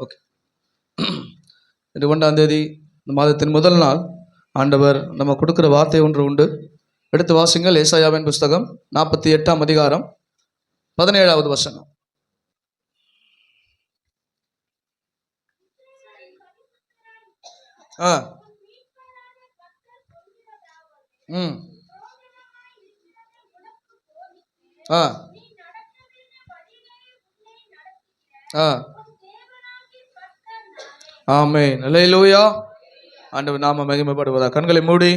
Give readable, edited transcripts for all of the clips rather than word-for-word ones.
Okay. இது 1ஆம் தேதி இந்த மாதத்தின் முதல் நாள். ஆண்டவர் நம்ம கொடுக்குற வார்த்தை ஒன்று உண்டு. எடுத்து வாசிங்கள். ஏசாயாவின் புஸ்தகம் 48ஆம் அதிகாரம் 17வது வசனம். ஆ ம் ஆ ஆ ஆமென். அல்லேலூயா. ஆண்டவர் நாம மகிமைப்படுவதா. கண்களை மூடி.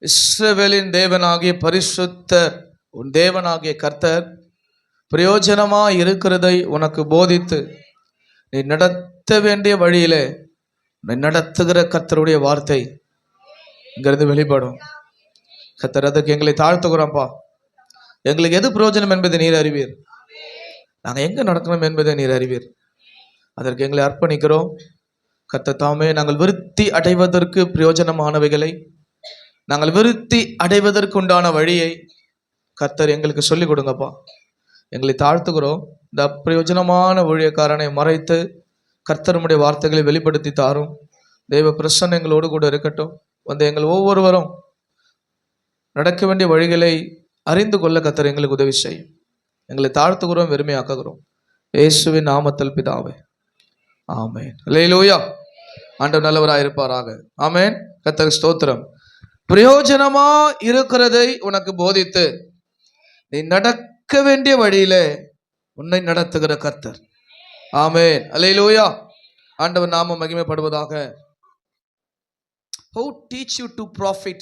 இஸ்ரவேலின் தேவனாகிய பரிசுத்தர் உன் தேவனாகிய கர்த்தர் பிரயோஜனமாய் இருக்கிறதை உனக்கு போதித்து நீ நடத்த வேண்டிய வழியிலே உன்னை நடத்துகிற கர்த்தருடைய வார்த்தை இங்கிருந்து வெளிப்படும். கர்த்தர் அதற்கு எங்களை தாழ்த்துகிறோம்ப்பா. எங்களுக்கு எது பிரயோஜனம் என்பதை நீர் அறிவீர். நாங்கள் எங்கே நடக்கணும் என்பதை நீர் அறிவீர். அதற்கு எங்களை அர்ப்பணிக்கிறோம். கர்த்தர் தாமே நாங்கள் விருத்தி அடைவதற்கு பிரயோஜனமானவைகளை, நாங்கள் விருத்தி அடைவதற்கு உண்டான வழியை கர்த்தர் எங்களுக்கு சொல்லிக் கொடுங்கப்பா. எங்களை தாழ்த்துகிறோம். இந்த அப்பிரயோஜனமான ஊழியக்காரனை மறைத்து கர்த்தருடைய வார்த்தைகளை வெளிப்படுத்தி தாரும். தெய்வ பிரசன்னம் எங்களோடு கூட இருக்கட்டும். வந்து எங்கள் ஒவ்வொருவரும் நடக்க வேண்டிய வழிகளை அறிந்து கொள்ள கர்த்தர் எங்களுக்கு உதவி செய்யும். எங்களை தாழ்த்துகிறோம், வெறுமையாக்குகிறோம். இயேசுவின் நாமத்தில் பிதாவே, ஆமென். அல்லேலூயா. ஆண்டவர் நல்லவராக இருப்பாராக. ஆமென். கர்த்தருக்கு ஸ்தோத்திரம். பிரயோஜனமா இருக்கிறதை உனக்கு போதித்து நீ நடக்க வேண்டிய வழியிலே உன்னை நடத்துகிற கர்த்தர். ஆமென். அல்லேலூயா. ஆண்டவர் நாமம் மகிமைப்படுவதாக. Who teach you to profit?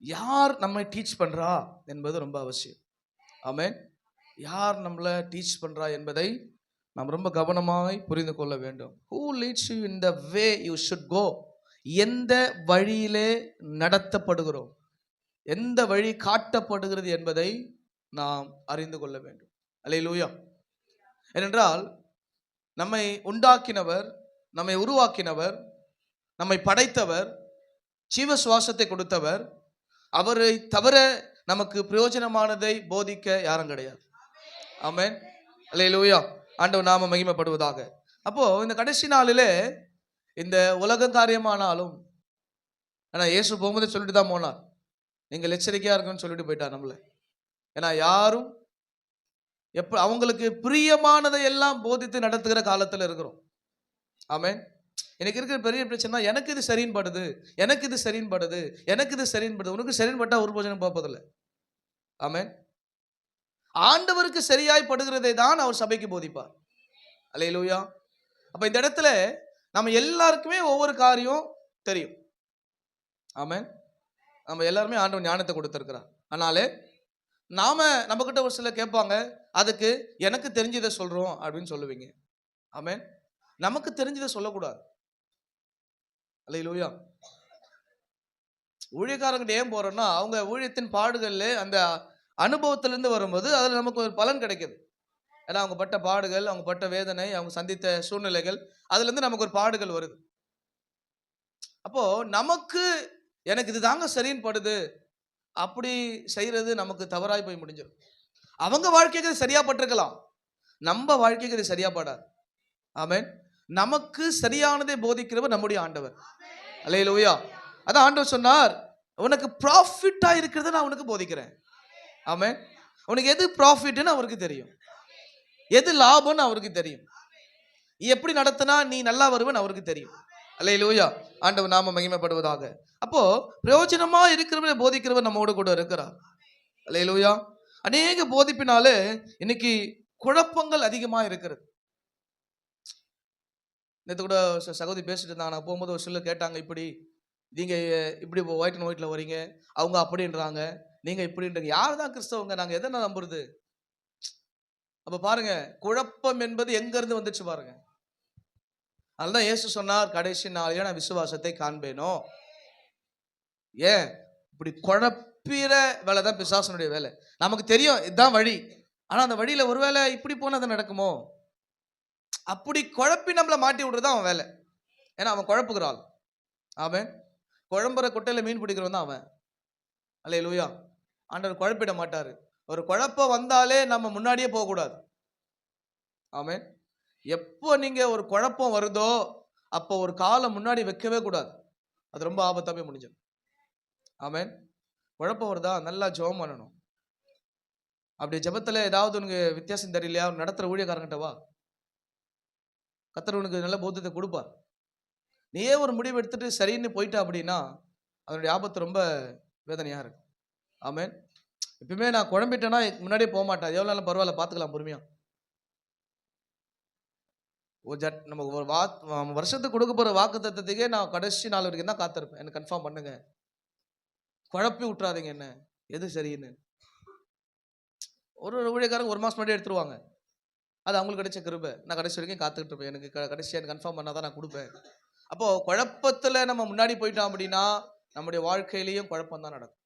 யார் நம்மை டீச் பண்றா என்பது ரொம்ப அவசியம். ஆமென். யார் நம்மளை டீச் பண்றா என்பதை நாம் ரொம்ப கவனமாய் புரிந்து கொள்ள வேண்டும். Who leads you in the way you should go? எந்த வழியிலே நடத்தப்படுகிறோம், எந்த வழி காட்டப்படுகிறது என்பதை நாம் அறிந்து கொள்ள வேண்டும். அல்லேலூயா. ஏனென்றால் நம்மை உண்டாக்கினவர், நம்மை உருவாக்கினவர், நம்மை படைத்தவர், ஜீவ சுவாசத்தை கொடுத்தவர், அவரை தவிர நமக்கு பிரயோஜனமானதை போதிக்க யாரும் கிடையாது. ஆமென். அல்லேலூயா. ஆண்டவர் நாம மகிமைப்படுவதாக. அப்போ இந்த கடைசி நாளிலே இந்த உலக காரியமானாலும், ஆனால் இயேசு போகும்போது சொல்லிட்டு தான் போனார், நீங்கள் எச்சரிக்கையா இருக்குன்னு சொல்லிட்டு போயிட்டார் நம்மளை. ஏன்னா யாரும் அவங்களுக்கு பிரியமானதை எல்லாம் போதித்து நடத்துகிற காலத்தில் இருக்கிறோம். ஆமென். எனக்கு இருக்கிற பெரிய பிரச்சனை, எனக்கு இது சரின்னு படுது, எனக்கு இது சரின்னு படுது, எனக்கு இது சரின்னு படுது. உனக்கு சரின்னு பட்டா ஒரு போஜனம் பார்ப்பதில்லை. ஆமென். ஆண்டவருக்கு சரியாய் படுகிறதை தான் அவர் சபைக்கு போதிப்பார். அல்லேலூயா. அப்ப இந்த இடத்துல நம்ம எல்லாருக்குமே ஒவ்வொரு காரியம் தெரியும். ஆமென். நம்ம எல்லாருமே ஆண்டவர் ஞானத்தை கொடுத்திருக்கிறார். ஆனாலே நாம நம்ம கிட்ட ஒரு சில கேட்பாங்க, அதுக்கு எனக்கு தெரிஞ்சதை சொல்றோம் அப்படின்னு சொல்லுவீங்க. ஆமென். நமக்கு தெரிஞ்சதை சொல்லக்கூடாது. அல்லேலூயா. ஊழியக்காரங்கிட்ட ஏன் போறோம்னா, அவங்க ஊழியத்தின் பாடுகள்ல அந்த அனுபவத்திலிருந்து வரும்போது அதில் நமக்கு ஒரு பலன் கிடைக்குது. ஏன்னா அவங்க பட்ட பாடுகள், அவங்க பட்ட வேதனை, அவங்க சந்தித்த சூழ்நிலைகள், அதுல இருந்து நமக்கு ஒரு பாடுகள் வருது. அப்போ நமக்கு எனக்கு இது தாங்க சரின்னு படுது அப்படி செய்யறது நமக்கு தவறாய் போய் முடிஞ்சிடும். அவங்க வாழ்க்கைக்கு இது சரியா பட்டிருக்கலாம், நம்ம வாழ்க்கைக்கு இது சரியா படாது. ஆமென். நமக்கு சரியானதை போதிக்கிறவர் நம்முடைய ஆண்டவர். அல்லேலூயா. அதான் ஆண்டவர் சொன்னார், உனக்கு ப்ராஃபிட்டா இருக்கிறத நான் உனக்கு போதிக்கிறேன். ஆமென். உனக்கு எது ப்ராஃபிட்னு அவருக்கு தெரியும், எது லாபம்னு அவருக்கு தெரியும், எப்படி நடத்தினா நீ நல்லா வருவன்னு அவருக்கு தெரியும். அல்லேலூயா. ஆண்டவர் நாம மகிமைப்படுவதாக. அப்போ பிரயோஜனமா இருக்கிறவரை போதிக்கிறவர் நம்மோடு கூட இருக்கிறார். அல்லேலூயா. அநேக போதிப்பினாலே இன்னைக்கு குழப்பங்கள் அதிகமா இருக்கிறது. நேற்று கூட சகோதரி பேசிட்டு இருந்தாங்க. நான் போகும்போது ஒரு சிலர் கேட்டாங்க, இப்படி நீங்க இப்படி ஒயிட் அண்ட் ஒயிட்ல வரீங்க, அவங்க அப்படின்றாங்க, நீங்க இப்படின்றீங்க, யார் தான் கிறிஸ்தவங்க, நாங்க எதை நம்புறது? அப்ப பாருங்க, குழப்பம் என்பது எங்க இருந்து வந்துச்சு பாருங்க. அதுதான் இயேசு சொன்னார், கடைசி நாளிலே நான் விசுவாசத்தை காண்பேனோ. ஏன் இப்படி குழப்பிற வேலை தான் பிசாசனுடைய வேலை. நமக்கு தெரியும் இதுதான் வழி, ஆனா அந்த வழியில ஒருவேளை இப்படி போனா அது நடக்குமோ, அப்படி குழப்பி நம்மளை மாட்டி விடுறது அவன் வேலை. ஏன்னா அவன் குழப்புகிறாள். அவன் குழம்புற கொட்டையில மீன் பிடிக்கிறவன் தான் அவன். அல்லேலூயா. ஆண்டவர் குழப்பிட மாட்டாரு. ஒரு குழப்பம் வந்தாலே நம்ம முன்னாடியே போகக்கூடாது. ஆமென். எப்போ நீங்க ஒரு குழப்பம் வருதோ அப்போ ஒரு காலம் முன்னாடி வைக்கவே கூடாது. அது ரொம்ப ஆபத்தாவே முடிஞ்சிடும். ஆமென். குழப்பம் வருதா, நல்லா ஜெபம் பண்ணணும். அப்படி ஜெபத்துல ஏதாவது உனக்கு வித்தியாசம் தெரியலையா, நடத்துற ஊழியக்காரங்கிட்ட வா, கர்த்தர் உனக்கு நல்ல போதத்தை கொடுப்பார். நீயே ஒரு முடிவு எடுத்துட்டு சரின்னு போயிட்டா அப்படின்னா அதனுடைய ஆபத்து ரொம்ப வேதனையா இருக்கு. ஆமென். எப்பயுமே நான் குழம்பிட்டேன்னா முன்னாடியே போக மாட்டேன். எவ்வளோ நாளும் பரவாயில்ல, பார்த்துக்கலாம் பொறுமையா. நம்ம ஒரு வருஷத்துக்கு கொடுக்க போற வாக்கு தத்துவத்துக்கே நான் கடைசி நாள் வரைக்கும் தான் காத்திருப்பேன். எனக்கு கன்ஃபார்ம் பண்ணுங்க, குழப்பி விட்டுறாதீங்க என்ன எது சரின்னு. ஒரு ஊழியக்காரங்க ஒரு மாசம் முன்னாடி எடுத்துருவாங்க. அது அவங்களுக்கு கிடைச்ச கிருபை. நான் கடைசி வரைக்கும் காத்துக்கிட்டு இருப்பேன். எனக்கு கடைசியாக எனக்கு கன்ஃபார்ம் பண்ணாதான் நான் கொடுப்பேன். அப்போ குழப்பத்துல நம்ம முன்னாடி போயிட்டோம் அப்படின்னா நம்முடைய வாழ்க்கையிலையும் குழப்பம் தான் நடக்கும்.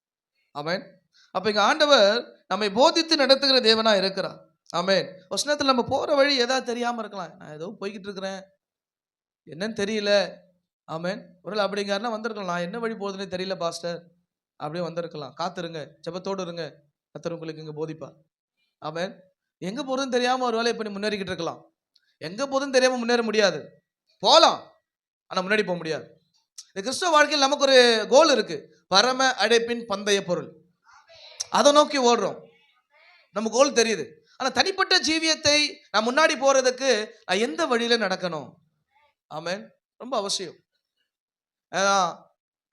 ஆமென். அப்ப இங்க ஆண்டவர் நம்மை போதித்து நடத்துகிற தேவனா இருக்கிறார். ஆமென். வசனத்துல நம்ம போற வழி ஏதாவது தெரியாம இருக்கலாம். நான் ஏதோ போய்கிட்டு இருக்கிறேன், என்னன்னு தெரியல. ஆமென். ஒருவேளை அப்படிங்காருன்னா வந்திருக்கலாம், நான் என்ன வழி போகுதுன்னே தெரியல பாஸ்டர், அப்படியே வந்திருக்கலாம். காத்துருங்க, ஜெபத்தோடு இருங்க, கர்த்தர் உங்களுக்கு இங்க போதிப்பார். ஆமென். எங்க போறதுன்னு தெரியாம ஒரு வேலை இப்ப நீ முன்னேறிக்கிட்டு இருக்கலாம். எங்க போறதுன்னு தெரியாம முன்னேற முடியாது. போலாம், ஆனா முன்னாடி போக முடியாது. இந்த கிறிஸ்துவ வாழ்க்கையில் நமக்கு ஒரு கோல் இருக்கு, பரம அழைப்பின் பந்தய பொருள். அதை நோக்கி ஓடுறோம், நம்ம கோல் தெரியுது. ஆனா தனிப்பட்ட ஜீவியத்தை நான் முன்னாடி போறதுக்கு நான் எந்த வழியில நடக்கணும்? ஆமென். ரொம்ப அவசியம்.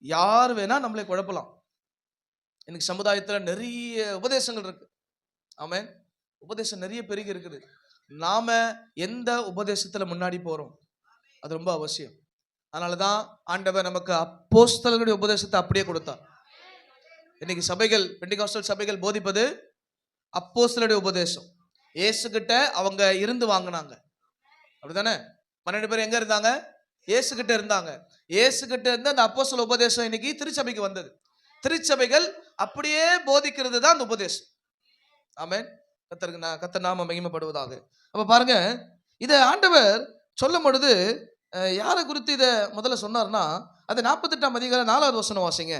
யார் வேணா நம்மளை குழப்பலாம். இன்னைக்கு சமுதாயத்துல நிறைய உபதேசங்கள் இருக்கு. ஆமென். உபதேசம் நிறைய பெருகி இருக்குது. நாம எந்த உபதேசத்துல முன்னாடி போறோம், அது ரொம்ப அவசியம். அதனாலதான் ஆண்டவர் நமக்கு அப்போஸ்தலர்களுடைய உபதேசத்தை அப்படியே கொடுத்தார். இன்னைக்கு சபைகள், பெண்டிகாஸ்டல் சபைகள் போதிப்பது அப்போஸ்தலருடைய உபதேசம். இயேசுகிட்ட அவங்க இருந்து வாங்கினாங்க, அப்படிதானே? 12 பேர் எங்க இருந்தாங்க? இயேசுகிட்ட இருந்தாங்க. இயேசுகிட்ட இருந்து அந்த அப்போஸ்தல உபதேசம் இன்னைக்கு திருச்சபைக்கு வந்தது. திருச்சபைகள் அப்படியே போதிக்கிறது தான் அந்த உபதேசம். ஆமென். கர்த்தர் நாம மகிமைப்படுவதாக. அப்ப பாருங்க, இதை ஆண்டவர் சொல்லும் பொழுது யாரை குறித்து இதை முதல்ல சொன்னார்னா, அது 48ஆம் அதிகாரம் 4வது வசனம் வாசிங்க.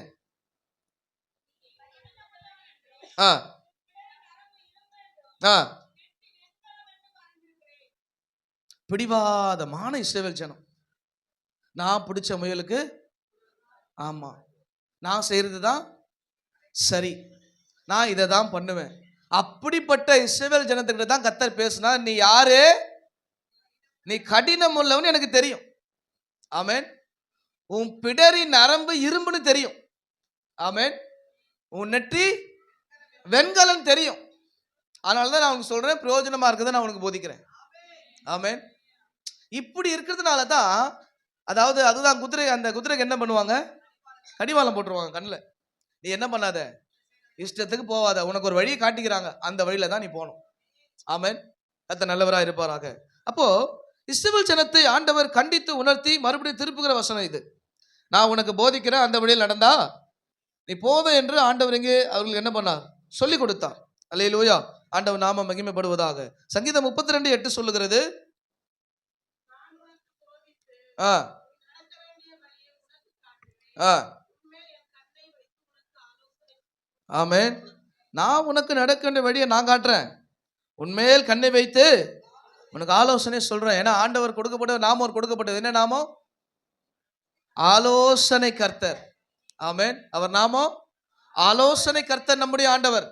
பிடிவாதமான இஸ்ரவேல் ஜனம், நான் பிடிச்ச முயலுக்கு ஆமா, நான் செய்யறது தான் சரி, நான் இதை தான் பண்ணுவேன். அப்படிப்பட்ட இஸ்ரவேல் ஜனத்துக்கிட்ட தான் கர்த்தர் பேசினா, நீ யாரு? நீ கடினம் உள்ளவன் எனக்கு தெரியும். ஆமென். உன் பிடரி நரம்பு இரும்புன்னு தெரியும். ஆமென். உன் நெற்றி வெண்கலம் தெரியும். அதனாலதான் நான் உனக்கு சொல்றேன், பிரயோஜனமா இருக்குதை நான் உனக்கு போதிக்கிறேன். ஆமென். இப்படி இருக்கிறதுனால தான், அதாவது அதுதான் குதிரை, அந்த குதிரைக்கு என்ன பண்ணுவாங்க? கடிவாளம் போட்டுருவாங்க கண்ணில். நீ என்ன பண்ணாத, இஷ்டத்துக்கு போவாத, உனக்கு ஒரு வழியை காட்டிக்கிறாங்க, அந்த வழியில தான் நீ போகணும். ஆமென். கர்த்தர் நல்லவராக இருப்பாராக. அப்போ இஸ்ரவேல் ஜனத்தை ஆண்டவர் கண்டித்து உணர்த்தி மறுபடியும் திருப்புகிற வசனம் இது. நான் உனக்கு போதிக்கிறேன், அந்த வழியில் நடந்தா நீ போதும் என்று ஆண்டவர் இங்கே அவர்களுக்கு என்ன பண்ணார்? சொல்லி கொடுத்தார். அல்லேலூயா. ஆண்டவர் நாம மகிமைப்படுவதாக. சங்கீதம் 32:8 சொல்லுகிறது, ஆமென், நான் உனக்கு நடக்க வேண்டிய வழியை நான் காட்டுறேன், உன்மேல் கண்ணை வைத்து உனக்கு ஆலோசனை சொல்றேன். ஏன்னா ஆண்டவர் கொடுக்கப்பட்ட நாமம் ஒரு கொடுக்கப்பட்டது. என்ன நாமம்? ஆலோசனை கர்த்தர். ஆமென். அவர் நாமம் ஆலோசனை கர்த்தர், நம்முடைய ஆண்டவர்.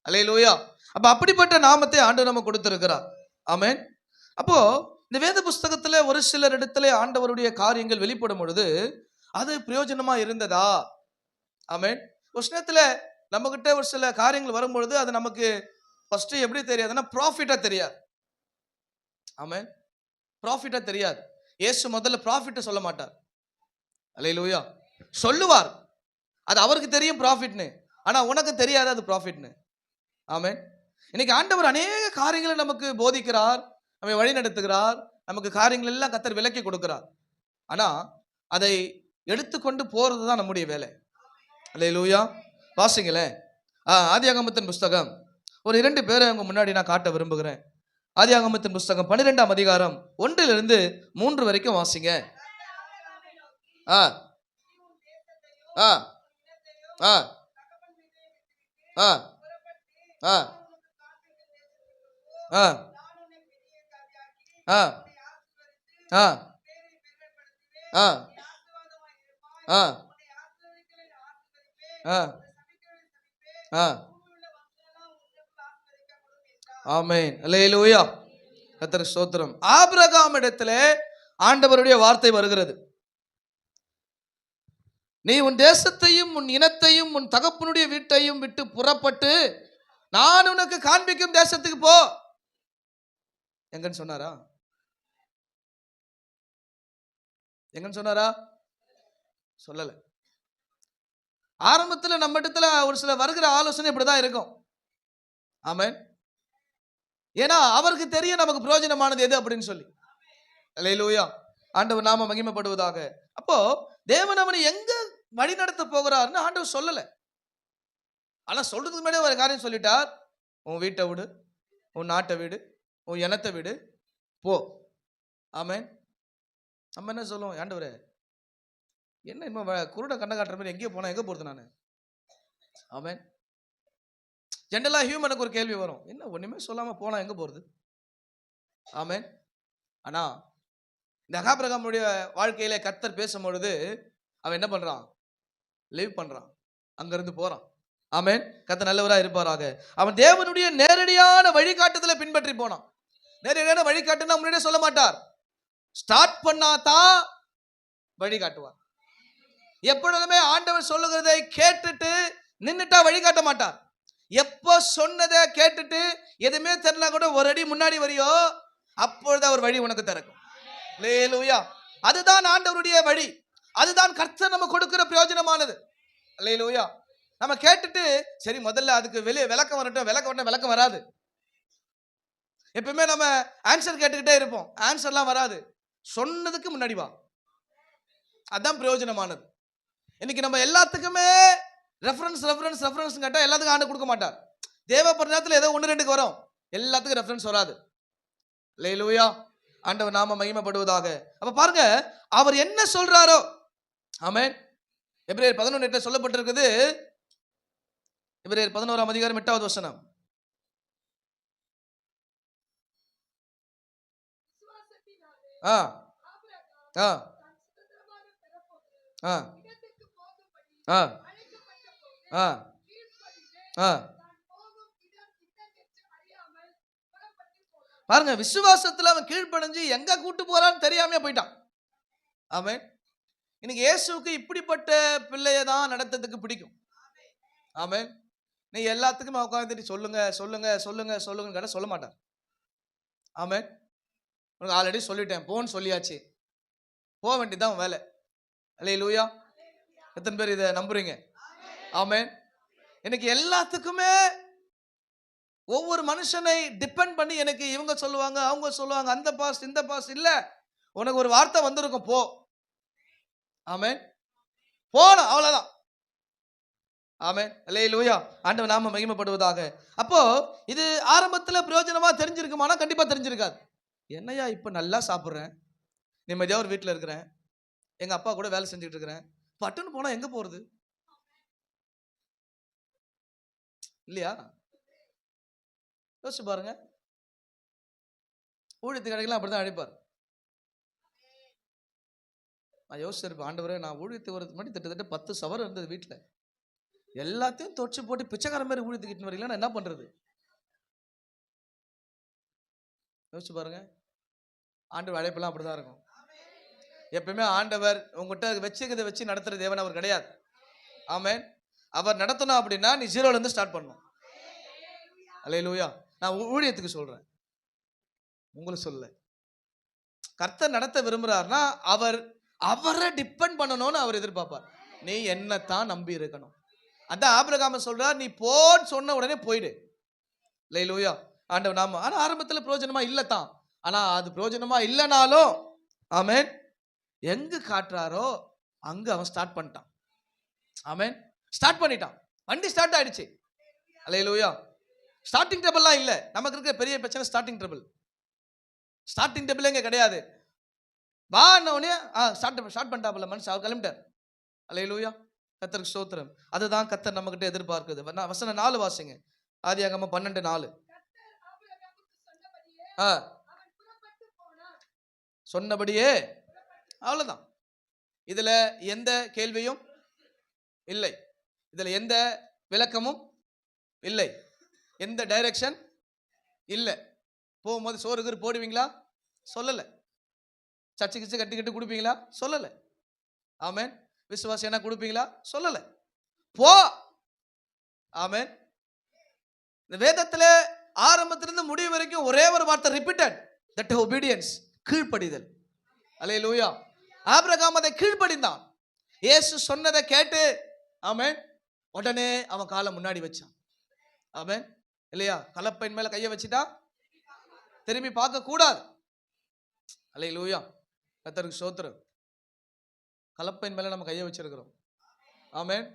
அல்லேலூயா. அப்ப அப்படிப்பட்ட நாமத்தை ஆண்டவர் நம்ம கொடுத்திருக்கிறார். ஆமென். அப்போ இந்த வேத புஸ்தகத்துல ஒரு சிலர் இடத்துல ஆண்டவருடைய காரியங்கள் வெளிப்படும் பொழுது அது பிரயோஜனமா இருந்ததா? ஆமென். ஒரு சிலத்துல நம்ம கிட்ட ஒரு சில காரியங்கள் வரும்பொழுது அது நமக்கு ஃபர்ஸ்ட் எப்படி தெரியாதுன்னா ப்ராஃபிட்டா தெரியாது. ஆமென். ப்ராஃபிட்டா தெரியாது. இயேசு முதல்ல ப்ராஃபிட் சொல்ல மாட்டார். அல்லேலூயா. சொல்லுவார், அது அவருக்கு தெரியும் ப்ராஃபிட்னு, ஆனா உனக்கு தெரியாது அது ப்ராஃபிட்னு. ஆமென். இன்னைக்கு ஆண்டவர் அநேக காரியங்களை நமக்கு போதிக்கிறார், நம்மை வழி நடத்துகிறார், நமக்கு காரியங்கள் எல்லாம் கர்த்தர் விலக்கி கொடுக்கிறார். ஆனா அதை எடுத்துக்கொண்டு போறது தான் நம்முடைய வேலை. அல்லேலூயா. வாசிங்களேன். ஆதியாகமத்தின் புஸ்தகம் ஒரு 2 பேரை உங்க முன்னாடி நான் காட்ட விரும்புகிறேன். ஆதியாகமத்தின் புஸ்தகம் 12ஆம் அதிகாரம் 1 - 3 வரைக்கும் வாசிங்க. ஆ ஆ ஆ ஆ ஆ ஆ ஆ ஆ ஆ ஆ ஆ ஆ ஆமென். அல்லேலூயா. கர்த்தருக்கு ஸ்தோத்திரம். ஆபிரகாம் இடத்திலே ஆண்டவருடைய வார்த்தை வருகிறது. நீ உன் தேசத்தையும் உன் இனத்தையும் உன் தகப்பனுடைய வீட்டையும் விட்டு புறப்பட்டு நான் உனக்கு காண்பிக்கும் தேசத்துக்கு போ. எங்கன்னு சொன்னாரா? எங்கன்னு சொன்னாரா? சொல்லல. ஆரம்பத்துல நம்ம இடத்துல ஒரு சில வருகிற ஆலோசனை இப்படிதான் இருக்கும். ஆமென். ஏன்னா அவருக்கு தெரியும் நமக்கு பிரயோஜனமானது எது அப்படின்னு சொல்லி. அல்லேலூயா. ஆண்டவர் நாம மகிமைப்படுவதாக. அப்போ தேவன் அவனை எங்க வழி நடத்த போகிறார்னு ஆண்டவர் சொல்லல. ஆனா சொல்றதுக்கு முன்னாடி ஒரு காரியம் சொல்லிட்டார். உன் வீட்டை விடு, உன் நாட்டை விடு, உன் இனத்தை விடு, போ. ஆமென். நம்ம என்ன சொல்லுவோம்? ஆண்டவரே என்ன இன்னும் குருட கண்ணை காட்டுற மாதிரி எங்கேயோ போனா எங்க போறது நானு? ஆமென். ஜெனரலா ஹியூமனுக்கு ஒரு கேள்வி வரும். என்ன ஒண்ணுமே சொல்லாம போனா எங்க போறது? ஆமென். ஆனா இந்த ஆபிரகாமுடைய வாழ்க்கையில கர்த்தர் பேசும் பொழுது அவன் என்ன பண்றான்? லீவ் பண்றான். அங்க இருந்து போறான். ஆமென். கர்த்தர் நல்லவரா இருப்பாராக. அவன் தேவனுடைய நேரடியான வழிகாட்டுதலை பின்பற்றி போனான். நேரடியான வழிகாட்டுனா முன்னாடியே சொல்ல மாட்டார். ஸ்டார்ட் பண்ணாதான் வழிகாட்டுவார். எப்பொழுதுமே ஆண்டவர் சொல்லுகிறதை கேட்டுட்டு நின்னுட்டா வழிகாட்ட மாட்டார். எப்போ சொன்னதை கேட்டுட்டு எதுவுமே தெரியல கூட ஒரு அடி முன்னாடி வரையோ அப்பொழுது அவர் வழி உனக்கு திறக்கும். அல்லேலூயா. அதுதான் ஆண்டவருடைய வழி. அதுதான் கர்த்தர் நம்ம கொடுக்கிற பிரயோஜனமானது. அல்லேலூயா. நம்ம கேட்டுட்டு சரி முதல்ல அதுக்கு வெளியே விளக்கம் வரட்டும், விளக்கம் வராது. எப்பவுமே நம்ம ஆன்சர் கேட்டுக்கிட்டே இருப்போம். ஆன்சர்லாம் வராது. சொன்னதுக்கு முன்னாடி வா. அதான் பிரயோஜனமானது. இன்னைக்கு நம்ம எல்லாத்துக்குமே ரெஃபரன்ஸ் கேட்டா எல்லாத்துக்கும் ஆண்டு கொடுக்க மாட்டார். தேவைப்படுற நேரத்தில் ஏதோ 1-2க்கு வரும். எல்லாத்துக்கும் ரெஃபரன்ஸ் வராது. அல்லேலூயா. ஆண்டவர் நாம மகிமைப்படுவதாக. அப்ப பாருங்க அவர் என்ன சொல்றாரோ. ஆமென். எபிரேயர் 11:8 சொல்லப்பட்டிருக்குது. எபிரேயர் 11ஆம் அதிகாரம் 8வது வசனம். ஆ ஆ ஆ ஆ ஆ ஆ பாருங்க விசுவாசத்துல அவன் கீழ்ப்படிஞ்சு எங்க கூட்டு போறான்னு தெரியாம போயிட்டான். ஆமென். இன்னைக்கு இயேசுவுக்கு இப்படிப்பட்ட பிள்ளையை தான் நடத்துறதுக்கு பிடிக்கும். ஆமென். நீ எல்லாத்துக்குமே உட்காந்துட்டு சொல்லுங்க கேட்டா சொல்ல மாட்டார். ஆமென். உனக்கு ஆல்ரெடி சொல்லிட்டேன் போன்னு சொல்லியாச்சு. போக வேண்டியதுதான் வேலை. அல்லேலூயா. எத்தனை பேர் இதை நம்புறீங்க? ஆமென். இன்னைக்கு எல்லாத்துக்குமே ஒவ்வொரு மனுஷனை டிபெண்ட் பண்ணி எனக்கு இவங்க சொல்லுவாங்க அவங்க சொல்லுவாங்க அந்த பாஸ் இந்த பாஸ் இல்ல. உனக்கு ஒரு வார்த்தை வந்திருக்கும் போ. ஆமென். போன அவ்வளவுதான். ஆமென். அல்லேலூயா. ஆண்டவர் நாம மகிமைப்படுவதாக. அப்போ இது ஆரம்பத்துல பிரயோஜனமா தெரிஞ்சிருக்குமானா கண்டிப்பா தெரிஞ்சிருக்காது. என்னையா இப்ப நல்லா சாப்பிடுறேன், நிம்மதியா ஒரு வீட்டுல இருக்கிறேன், எங்க அப்பா கூட வேலை செஞ்சுட்டு இருக்கிறேன், பட்டுன்னு போனா எங்க போறது? இல்லையா? யோசிச்சு பாருங்க. ஊழியத்துக்கு கிடைக்கலாம் அப்படிதான் அழைப்பார். நான் யோசிச்சிருப்பேன், ஆண்டவரே நான் ஊழியத்துக்கு வரதுக்கு முன்னாடி கிட்டத்தட்ட 10 சவரம் இருந்தது வீட்டுல. எல்லாத்தையும் தொச்சு போட்டு பிச்சைக்கார மாதிரி ஊழியத்துக்கு வரீங்களா, நான் என்ன பண்றது? யோசிச்சு பாருங்க. ஆண்டவர் அழைப்பெல்லாம் அப்படிதான் இருக்கும். எப்பவுமே ஆண்டவர் உங்ககிட்ட வச்சுக்கிறத வச்சு நடத்துற தேவன் அவர் கிடையாது. ஆமென். அவர் நடத்தணும் அப்படின்னா நீ 0ல இருந்து ஸ்டார்ட் பண்ணணும். அல்லேலூயா. நான் ஊழியத்துக்கு சொல்றேன், உங்களுக்கு சொல்ல. கர்த்தர் நடத்த விரும்புறாருன்னா அவரை டிபெண்ட் பண்ணணும்னு அவர் எதிர்பார்ப்பார். நீ என்னத்தான் நம்பி இருக்கணும். அதான் ஆபிரகாம் சொல்றார், நீ போன்னு சொன்ன உடனே போயிடு. அல்லேலூயா. ஆண்டவர் நாம ஆனா ஆரம்பத்தில் பிரயோஜனமா இல்லத்தான். ஆனா அது பிரயோஜனமா இல்லைனாலும் ஆமென் எங்க காட்டுறாரோ அங்க அவன் ஸ்டார்ட் பண்ணிட்டான். ஆமென். ஸ்டார்ட் பண்ணிட்டான். வண்டி ஸ்டார்ட் ஆயிடுச்சு. அல்லேலூயா. ஸ்டார்டிங் ட்ரபிள்லாம் இல்லை. நமக்கு இருக்கிற பெரிய பிரச்சனை ஸ்டார்டிங் ட்ரபிள். ஸ்டார்டிங் ட்ரபிள் எங்க கிடையாது. வானோனே ஸ்டார்ட் பண்ணிட்டாப்ல மனுஷன், அவர் கிளம்பிட்டார். அல்லேலூயா. கர்த்தருக்கு ஸ்தோத்திரம். அதுதான் கர்த்தர் நம்ம கிட்ட எதிர்பார்க்குது. வசனம் 4 வாசிங்க. ஆதியாகமம் 12:4. சொன்னபடியே. அவ்வளவுதான். இதுல எந்த கேள்வியும் இல்லை, இதுல எந்த விளக்கமும் இல்லை, எந்த டைரக்ஷன் இல்லை. போகும்போது சோறு போடுவீங்களா? சொல்லலை. சர்ச்சை கிச்சு கட்டிக்கிட்டு கொடுப்பீங்களா? சொல்லலை. ஆமென். விசுவாசி என்ன கொடுப்பீங்களா? சொல்லலை. போ. ஆமென். இந்த வேதத்துல ஆரம்பத்திலிருந்து முடிவு வரைக்கும் ஒரே ஒரு வார்த்தை ரிப்பீட்டட், தட் ஒபீடியன்ஸ், கீழ்ப்படிதல். அல்லேலூயா. ஆபிரகாம் அதை கீழ்ப்படிந்தான். இயேசு சொன்னதை கேட்டு ஆமென் உடனே அவன் காலை முன்னாடி வச்சான். ஆமென். இல்லையா? கலப்பையின் மேல கையை வச்சுட்டா திரும்பி பார்க்க கூடாது. அல்லேலூயா. கர்த்தருக்கு ஸ்தோத்திரம். கலப்பையின் மேல நம்ம கையை வச்சிருக்கிறோம். ஆமென்.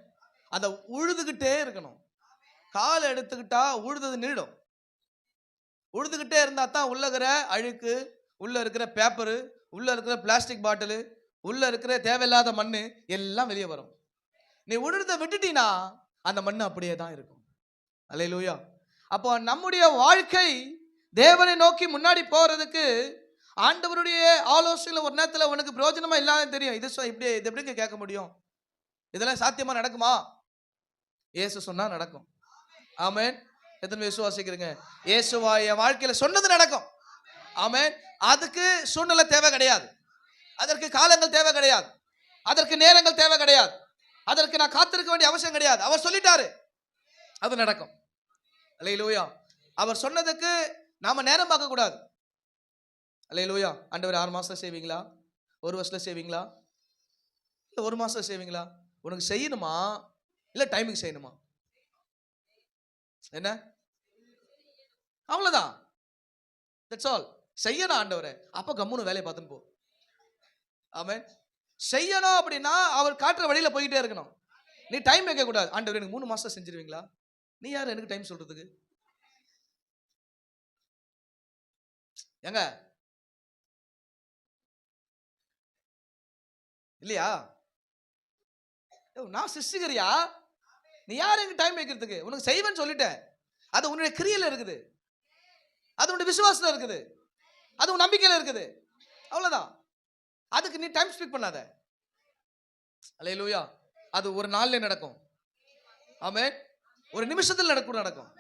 அதை உழுதுகிட்டே இருக்கணும். காலை எடுத்துக்கிட்டா உழுது நின்றுடும். உழுதுகிட்டே இருந்தா தான் உள்ள இருக்கிற அழுக்கு, உள்ள இருக்கிற பேப்பரு, உள்ள இருக்கிற பிளாஸ்டிக் பாட்டிலு, உள்ள இருக்கிற தேவையில்லாத மண்ணு எல்லாம் வெளியே வரும். நீ உழுறத விட்டுட்டீனா அந்த மண்ணு அப்படியே தான் இருக்கும். அல்லேலூயா. அப்போ நம்முடைய வாழ்க்கை தேவனை நோக்கி முன்னாடி போறதுக்கு ஆண்டவருடைய ஆலோசனை ஒரு நேரத்தில் உனக்கு பிரயோஜனமா இல்லாத தெரியும். இது இப்படி இது எப்படிங்க கேட்க முடியும்? இதெல்லாம் சாத்தியமா நடக்குமா? இயேசு சொன்னா நடக்கும். ஆமென். எத்தனை விசுவாசிக்கிறீங்க? இயேசுவா என் வாழ்க்கையில சொன்னது நடக்கும். ஆமென். அதுக்கு சூழ்நிலை தேவை கிடையாது, அதற்கு காலங்கள் தேவை கிடையாது, அதற்கு நேரங்கள் தேவை கிடையாது, அதற்கு நான் காத்திருக்க வேண்டிய அவசியம் கிடையாது. அவர் சொல்லிட்டாரு, அது நடக்கும். அல்லேலூயா. அவர் சொன்னதுக்கு நாம நேரம் பார்க்க கூடாது. அல்லேலூயா. ஆண்டவர் 6 மாசம் செய்வீங்களா? 1 வருஷத்துல செய்வீங்களா? இல்ல 1 மாசம் செய்வீங்களா? உனக்கு செய்யணுமா இல்ல டைமுக்கு செய்யணுமா? என்ன? அவ்வளவுதான். That's all. செய்யணும் ஆண்டவரே, அப்ப கம்முன்னு வேலையை பார்த்துன்னு போ. ஆமென். செய்யணும் அப்படின்னா அவர் காட்டுற வழியில போயிட்டே இருக்கணும். நீ டைம் வைக்க கூடாது. ஆண்டவர் எனக்கு 3 மாசம் செஞ்சிருவீங்களா? நீ யார் எனக்கு டைம் சொல்றதுக்கு? எங்க இல்லையா? நான் சிருஷ்டிகரியா? நீ யார் எனக்கு டைம் வைக்கிறதுக்கு? உனக்கு செய்வேன்னு சொல்லிட்டேன். அது உன்னுடைய கிரியையில இருக்குது, அது உன்னுடைய விசுவாசத்துல இருக்குது, அது உன் நம்பிக்கையில இருக்குது. அவ்வளவுதான். அதுக்கு நீ டைம் ஸ்பெண்ட் பண்ணாத. அல்லேலூயா. அது ஒரு நாள்ல நடக்கும். ஆமென். ஒரு நிமிஷத்துல நடக்கும்,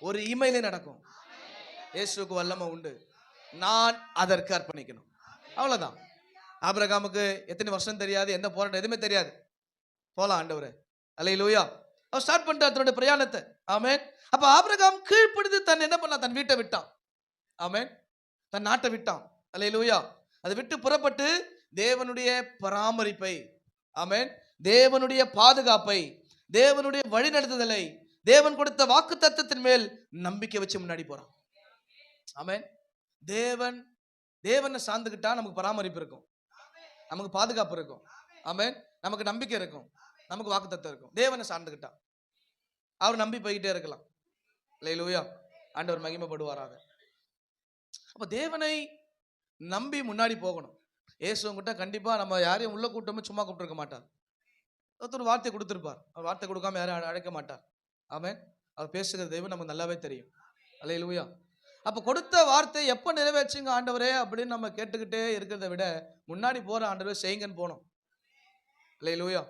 ஒரு இமையில நடக்கும். இயேசுவுக்கு வல்லமை உண்டு. நான் அதற்கு அர்ப்பணிக்கணும். அவ்வளவுதான். ஆபிரகாமுக்கு எத்தனை வருஷம் தெரியாது, எந்த போராட்டம் எதுவுமே தெரியாது. போலாம் ஆண்டவரே. அல்லேலூயா. அவர் ஸ்டார்ட் பண்ணிட்டார் தன்னுடைய பிரயாணத்தை. ஆமென். அப்ப ஆபிரகாம் கீழ்ப்படிந்து தன் என்ன பண்ணா? தன் வீட்டை விட்டான். ஆமென். தன் நாட்டை விட்டான். அல்லேலூயா. அதை விட்டு புறப்பட்டு தேவனுடைய பராமரிப்பை, ஆமென், தேவனுடைய பாதுகாப்பை, தேவனுடைய வழிநடத்துதலை, தேவன் கொடுத்த வாக்குத்தத்தத்தின் மேல் நம்பிக்கை வச்சு முன்னாடி போறான். ஆமென். தேவனை சார்ந்துக்கிட்டா நமக்கு பராமரிப்பு இருக்கும், நமக்கு பாதுகாப்பு இருக்கும். ஆமென். நமக்கு நம்பிக்கை இருக்கும், நமக்கு வாக்குத்தத்தம் இருக்கும். தேவனை சார்ந்துக்கிட்டா அவர் நம்பி போய்கிட்டே இருக்கலாம். அல்லேலூயா. ஆண்டவர் மகிமைப்படுவாராக. அப்ப தேவனை நம்பி முன்னாடி போகணும். இயேசுங்கிட்ட கண்டிப்பா நம்ம யாரையும் உள்ள கூட்டமும் சும்மா கூப்பிட்டுருக்க மாட்டார். ஒருத்தர் வார்த்தை கொடுத்திருப்பார். அவர் வார்த்தை கொடுக்காம யாரும் அழைக்க மாட்டார். ஆமென். அவர் பேசுகிற தெய்வம் நமக்கு நல்லாவே தெரியும். அல்லேலூயா. அப்ப கொடுத்த வார்த்தை எப்ப நிறைவேற்றுங்க ஆண்டவரே அப்படின்னு நம்ம கேட்டுக்கிட்டே இருக்கிறத விட முன்னாடி போற ஆண்டவரே செய்யுங்கன்னு போனோம். அல்லேலூயா.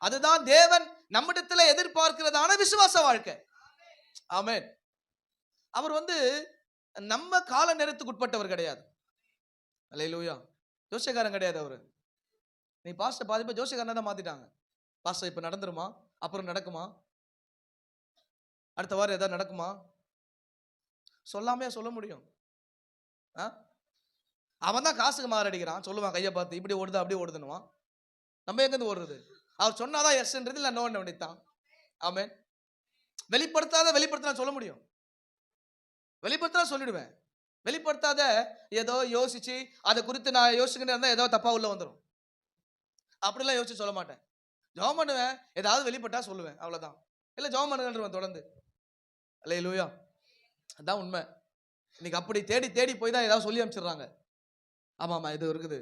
அதுதான் தேவன் நம்மிடத்துல எதிர்பார்க்கிறதான விசுவாச வாழ்க்கை. ஆமென். அவர் நம்ம கால நேரத்துக்கு உட்பட்டவர் கிடையாது. அல்லேலூயா. ஜோசியக்காரன் கிடையாது அவரு. நீ பாஸ்டர் பாதி பேர் ஜோசியக்காரனை தான் மாத்திட்டாங்க. பாஸ்டர் இப்ப நடந்துருமா, அப்புறம் நடக்குமா, அடுத்த வாரம் ஏதாவது நடக்குமா சொல்லாமையா சொல்ல முடியும்? அவன் தான் காசுக்கு மாரடிக்கிறான். சொல்லுவான் கையை பார்த்து, இப்படி ஓடுது அப்படி ஓடுதுன்னுவான். நம்ம எங்கிருந்து ஓடுறது? அவர் சொன்னாதான் எஸ்ன்றது, இல்லை நோன்னு வேண்டித்தான். ஆமென். வெளிப்படுத்தாத சொல்ல முடியும். வெளிப்படுத்தா சொல்லிடுவேன். வெளிப்படுத்தாத ஏதோ யோசிச்சு அதை குறித்து நான் யோசிச்சுக்கிட்டே இருந்தா ஏதோ தப்பா உள்ள வந்துடும். அப்படிலாம் யோசிச்சு சொல்ல மாட்டேன். ஜெபம் பண்ணுவேன், ஏதாவது வெளிப்பட்டா சொல்லுவேன், அவ்வளவுதான். இல்லை ஜெபம் பண்ணுவேன் தொடர்ந்து. அல்லேலூயா. அதான் உண்மை. இன்னைக்கு அப்படி தேடி தேடி போய் தான் ஏதாவது சொல்லி அனுப்பிச்சிடுறாங்க. ஆமாமா இது இருக்குது,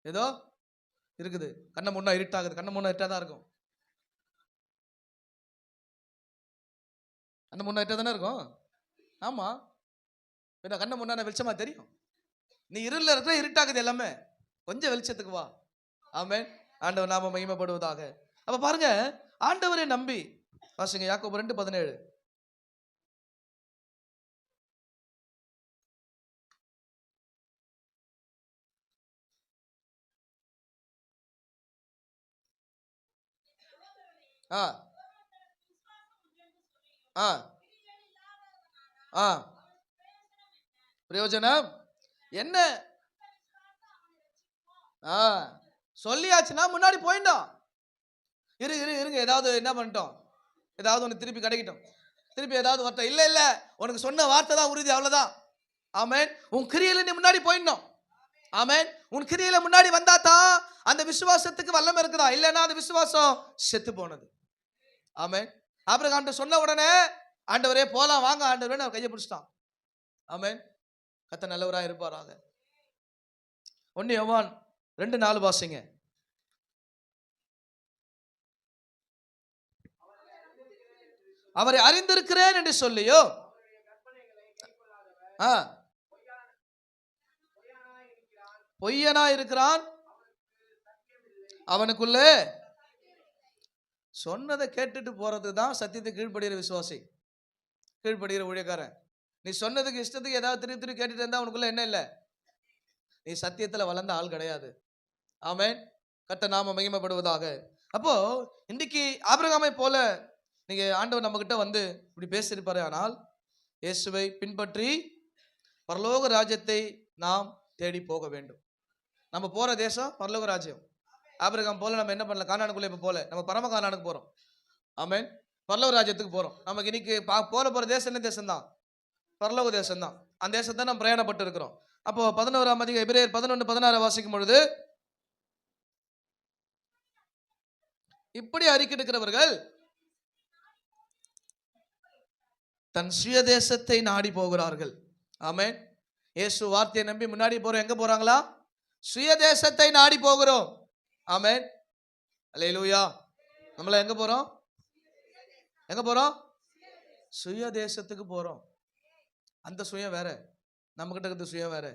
ஏதோ இருக்குது, கண்ணை முன்னா இருட்டாகுது. கண்ணை முன்னா இருட்டா தான் இருக்கும். கண்ணை முன்னா இருட்டா தானே இருக்கும். ஆமா, என்ன கண்ணை முன்னா வெளிச்சமா தெரியும்? நீ இருள இருக்கிற இருட்டாக்குது எல்லாமே, கொஞ்சம் வெளிச்சத்துக்கு வா. ஆமென். ஆண்டவர் நாம மகிமைப்படுவதாக. அப்ப பாருங்க, ஆண்டவரை நம்பி வாசிங்க யாக்கோபு 2:17. ஆ ஆ ஆ பிரயோஜனம் என்ன? ஆ சொல்லியாச்சுன்னா முன்னாடி போயிட்டோம். இருங்க ஏதாவது என்ன பண்ணிட்டோம், ஏதாவது ஒன்று திருப்பி கிடைக்கட்டும், திருப்பி ஏதாவது வரட்டும். இல்ல இல்ல, உனக்கு சொன்ன வார்த்தை தான் உறுதி, அவ்வளவுதான். ஆமென். உன் கிரியையில நீ முன்னாடி போயிடணும். ஆமென். உன் கிரியையில முன்னாடி வந்தா தான் அந்த விசுவாசத்துக்கு வல்லமை இருக்குதா, இல்லைன்னா அந்த விசுவாசம் செத்து போனது. ஆமென். ஆபிரகாம் சொன்ன உடனே ஆண்டவரே போலாம் வாங்க ஆண்டவரே கையை பிடிச்சிட்டான். ஆமென். கர்த்தர் நல்லவராய் இருப்பாராக. 1 யோவான் 2:4 வாசிங்க. அவரை அறிந்திருக்கிறேன் என்று சொல்லியோ பொய்யனா இருக்கிறான், அவனுக்குள்ளே சொன்னதை கேட்டுட்டு போறது தான் சத்தியத்தை கீழ்ப்படுகிற விசுவாசி, கீழ்ப்படுகிற ஊழியக்காரன். நீ சொன்னதுக்கு இஷ்டத்துக்கு ஏதாவது திருப்பி திருப்பி கேட்டுட்டு இருந்தா உனக்குள்ள என்ன இல்லை, நீ சத்தியத்துல வளர்ந்த ஆள் கிடையாது. ஆமென். கர்த்தர் நாம மகிமைப்படுவதாக. அப்போ இன்னைக்கு ஆபிரகாமை போல நீங்க ஆண்டவர் நம்ம கிட்ட வந்து இப்படி பேசியிருப்பாரு. ஆனால் இயேசுவை பின்பற்றி பரலோக ராஜ்யத்தை நாம் தேடி போக வேண்டும். நம்ம போற தேசம் பரலோக ராஜ்யம். ஆபிரகாம் போல நம்ம என்ன பண்ணல, கானானுக்குள்ள இப்ப போல நம்ம பரம கானானுக்கு போறோம். ஆமென். பரலோக ராஜ்யத்துக்கு போறோம். நமக்கு இன்னைக்கு போற தேசம் என்ன தேசம் தான்? பரலோக தேசம் தான். அந்த தேசத்தை நம்ம பிரயாணப்பட்டு இருக்கிறோம். அப்போ 11ஆம் அதிகாரம் எபிரேயர் 11:16 வாசிக்கும் பொழுது, இப்படி அறிக்கையிடுகிறவர்கள் தன் சுய தேசத்தை நாடி போகிறார்கள். ஆமென். இயேசு வார்த்தையை நம்பி முன்னாடி போறோம். எங்க போறாங்களா? சுய தேசத்தை நாடி போகிறோம். ஆமென். அல்லேலூயா. நம்மள எங்க போறோம்? எங்க போறோம்? சுய தேசத்துக்கு போறோம். அந்த சுயம் வேற, நம்ம கிட்ட இருக்கிற சுயம் வேற.